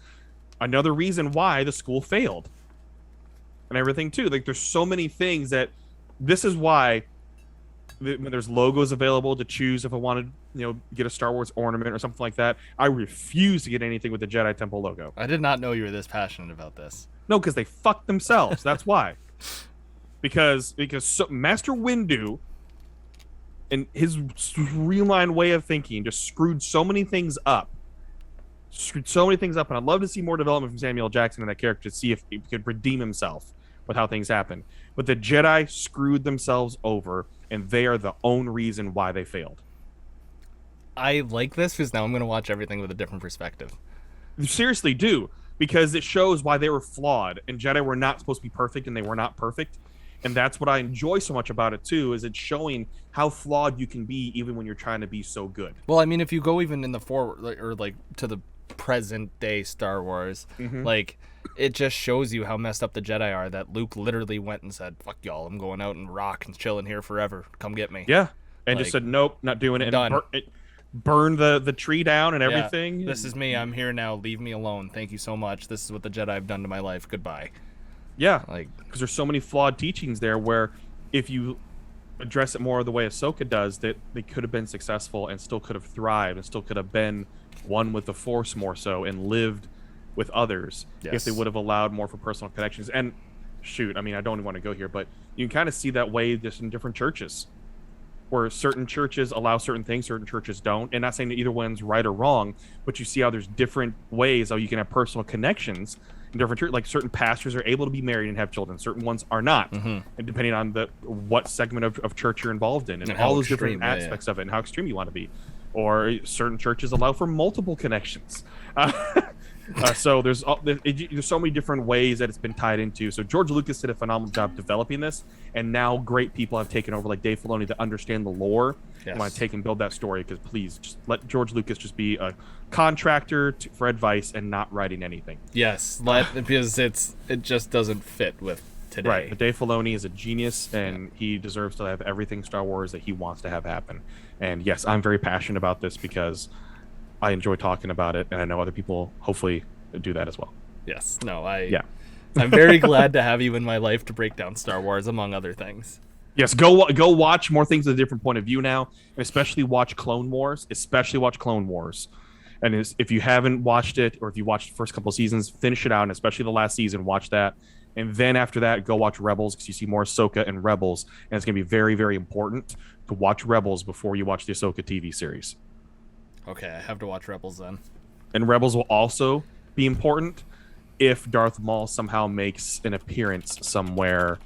another reason why the school failed and everything too. Like, there's so many things that this is why when there's logos available to choose if I wanted, get a Star Wars ornament or something like that, I refuse to get anything with the Jedi Temple logo. I did not know you were this passionate about this. No, because they fucked themselves. That's why. Because Master Windu and his streamlined way of thinking just screwed so many things up. And I'd love to see more development from Samuel Jackson in that character to see if he could redeem himself with how things happen. But the Jedi screwed themselves over, and they are the own reason why they failed. I like this because now I'm going to watch everything with a different perspective. You seriously do, because it shows why they were flawed, and Jedi were not supposed to be perfect, and they were not perfect. And that's what I enjoy so much about it too, is it's showing how flawed you can be even when you're trying to be so good. Well, I mean, if you go even in the forward, or like to the present day Star Wars. Mhm. Like, it just shows you how messed up the Jedi are, that Luke literally went and said, fuck y'all, I'm going out and rock and chilling here forever. Come get me. Yeah, and just Like, said nope, not doing it. done. And burn the tree down and everything. Yeah, this is me. I'm here now. Leave me alone. Thank you so much. This is what the Jedi have done to my life. Goodbye. Yeah, Like, because there's so many flawed teachings there where if you address it more the way Ahsoka does, that they could have been successful and still could have thrived and still could have been one with the Force more so and lived with others if they would have allowed more for personal connections. And shoot, I mean, I don't even want to go here, but you can kind of see that way just in different churches, where certain churches allow certain things, certain churches don't. And not saying that either one's right or wrong, but you see how there's different ways how you can have personal connections in different churches. Like certain pastors are able to be married and have children, certain ones are not, and depending on what segment of church you're involved in, and all those different aspects of it, and how extreme you want to be. Or certain churches allow for multiple connections. So there's so many different ways that it's been tied into. So George Lucas did a phenomenal job developing this, and now great people have taken over, like Dave Filoni, that understand the lore and want to take and build that story. Because please, just let George Lucas just be a contractor for advice and not writing anything. yes, because it just doesn't fit with today. Right, but Dave Filoni is a genius, and he deserves to have everything Star Wars that he wants to have happen. And yes, I'm very passionate about this because I enjoy talking about it, and I know other people hopefully do that as well. Yes. No, Yeah. I'm very glad to have you in my life to break down Star Wars, among other things. Yes, go watch more things with a different point of view now, and especially watch Clone Wars. And if you haven't watched it, or if you watched the first couple of seasons, finish it out, and especially the last season, watch that. And then after that, go watch Rebels, because you see more Ahsoka and Rebels, and it's going to be very, very important to watch Rebels before you watch the Ahsoka TV series. Okay, I have to watch Rebels then. And Rebels will also be important if Darth Maul somehow makes an appearance somewhere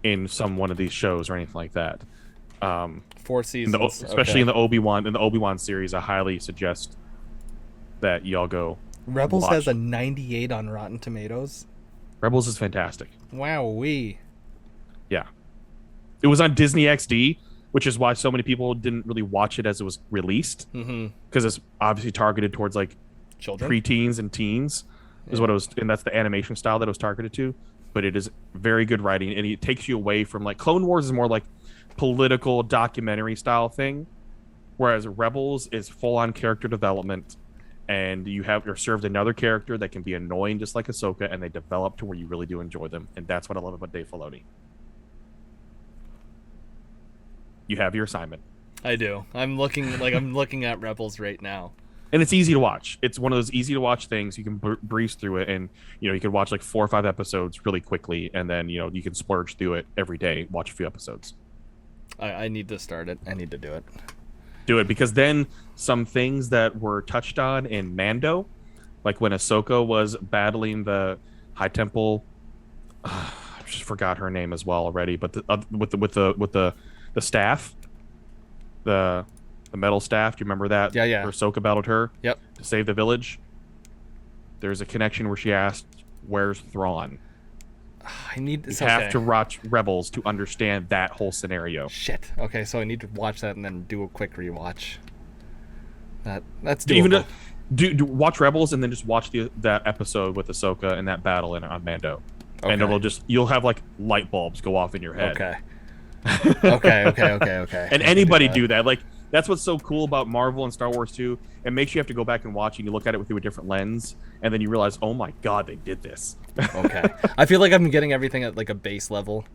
in one of these shows or anything like that. 4 seasons, especially in the Obi-Wan series. I highly suggest that y'all go. Rebels watch. has a 98 on Rotten Tomatoes. Rebels is fantastic. Wowee. Yeah, it was on Disney XD, which is why so many people didn't really watch it as it was released, because it's obviously targeted towards like Children, preteens and teens, is what it was, and that's the animation style that it was targeted to. But it is very good writing, and it takes you away from, like, Clone Wars is more like political documentary style thing, whereas Rebels is full on character development, and you're served another character that can be annoying just like Ahsoka, and they develop to where you really do enjoy them, and that's what I love about Dave Filoni. You have your assignment. I do. I'm looking at Rebels right now. And it's easy to watch. It's one of those easy to watch things. You can breeze through it, and you can watch like 4 or 5 episodes really quickly, and then you can splurge through it every day. Watch a few episodes. I need to start it. I need to do it. Do it, because then some things that were touched on in Mando, like when Ahsoka was battling the High Temple, I just forgot her name as well already. But with the staff, the metal staff. Do you remember that? Yeah. Where Ahsoka battled her. Yep. To save the village. There's a connection where she asked, "Where's Thrawn?" You have to watch Rebels to understand that whole scenario. Shit. Okay, so I need to watch that and then do a quick rewatch. That's doable. Do watch Rebels and then just watch that episode with Ahsoka and that battle on Mando, and you'll have like light bulbs go off in your head. Okay. And anybody do that. Like, that's what's so cool about Marvel and Star Wars too. It makes you have to go back and watch, and you look at it through a different lens, and then you realize, oh my god, they did this. Okay. I feel like I'm getting everything at like a base level.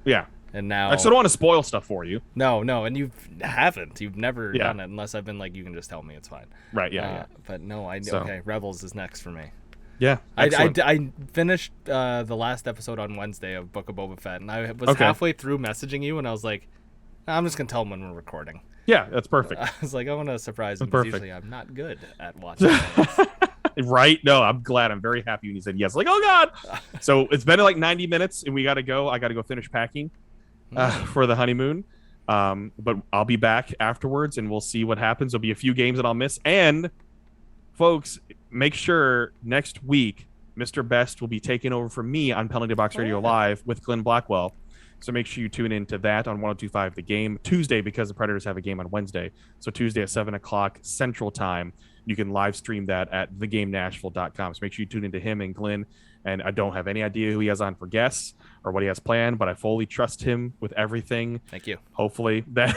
Yeah. And now I still don't want to spoil stuff for you. No, and you haven't. You've never done it unless I've been like, you can just tell me, it's fine. Right, yeah. But no, okay, Rebels is next for me. Yeah. I finished the last episode on Wednesday of Book of Boba Fett, and I was halfway through messaging you, and I was like, I'm just going to tell them when we're recording. Yeah, that's perfect. I was like, I want to surprise him, because usually I'm not good at watching things. Right? No, I'm glad. I'm very happy when you said yes. Like, oh god. So it's been like 90 minutes, and we got to go. I got to go finish packing for the honeymoon. But I'll be back afterwards, and we'll see what happens. There'll be a few games that I'll miss. And folks, make sure next week Mr. Best will be taking over for me on Penalty Box Radio Live with Glenn Blackwell. So make sure you tune into that on 102.5 The Game Tuesday, because the Predators have a game on Wednesday. So Tuesday at 7 o'clock Central Time, you can live stream that at thegamenashville.com. So make sure you tune into him and Glenn. And I don't have any idea who he has on for guests or what he has planned, but I fully trust him with everything. Thank you. Hopefully that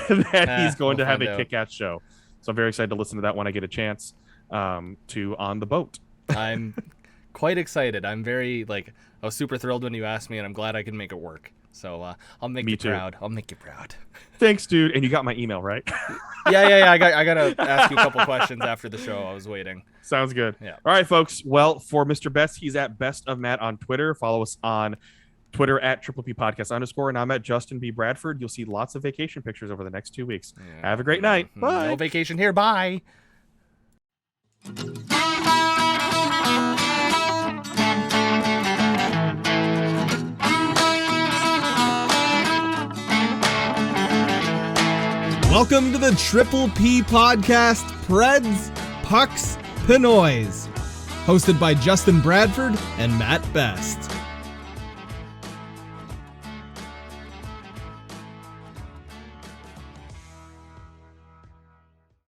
he's going to have a kick-ass show. So I'm very excited to listen to that when I get a chance to On the Boat. I'm quite excited. I'm very, I was super thrilled when you asked me, and I'm glad I can make it work. So I'll make you proud. I'll make you proud. Thanks, dude. And you got my email, right? Yeah. I got to ask you a couple questions after the show. I was waiting. Sounds good. Yeah. All right, folks. Well, for Mr. Best, he's at Best of Matt on Twitter. Follow us on Twitter at @PPP Podcast _. And I'm at Justin B. Bradford. You'll see lots of vacation pictures over the next 2 weeks. Yeah. Have a great night. Bye. No vacation here. Bye. Welcome to the Triple P Podcast, Preds, Pucks, Pinoys. Hosted by Justin Bradford and Matt Best.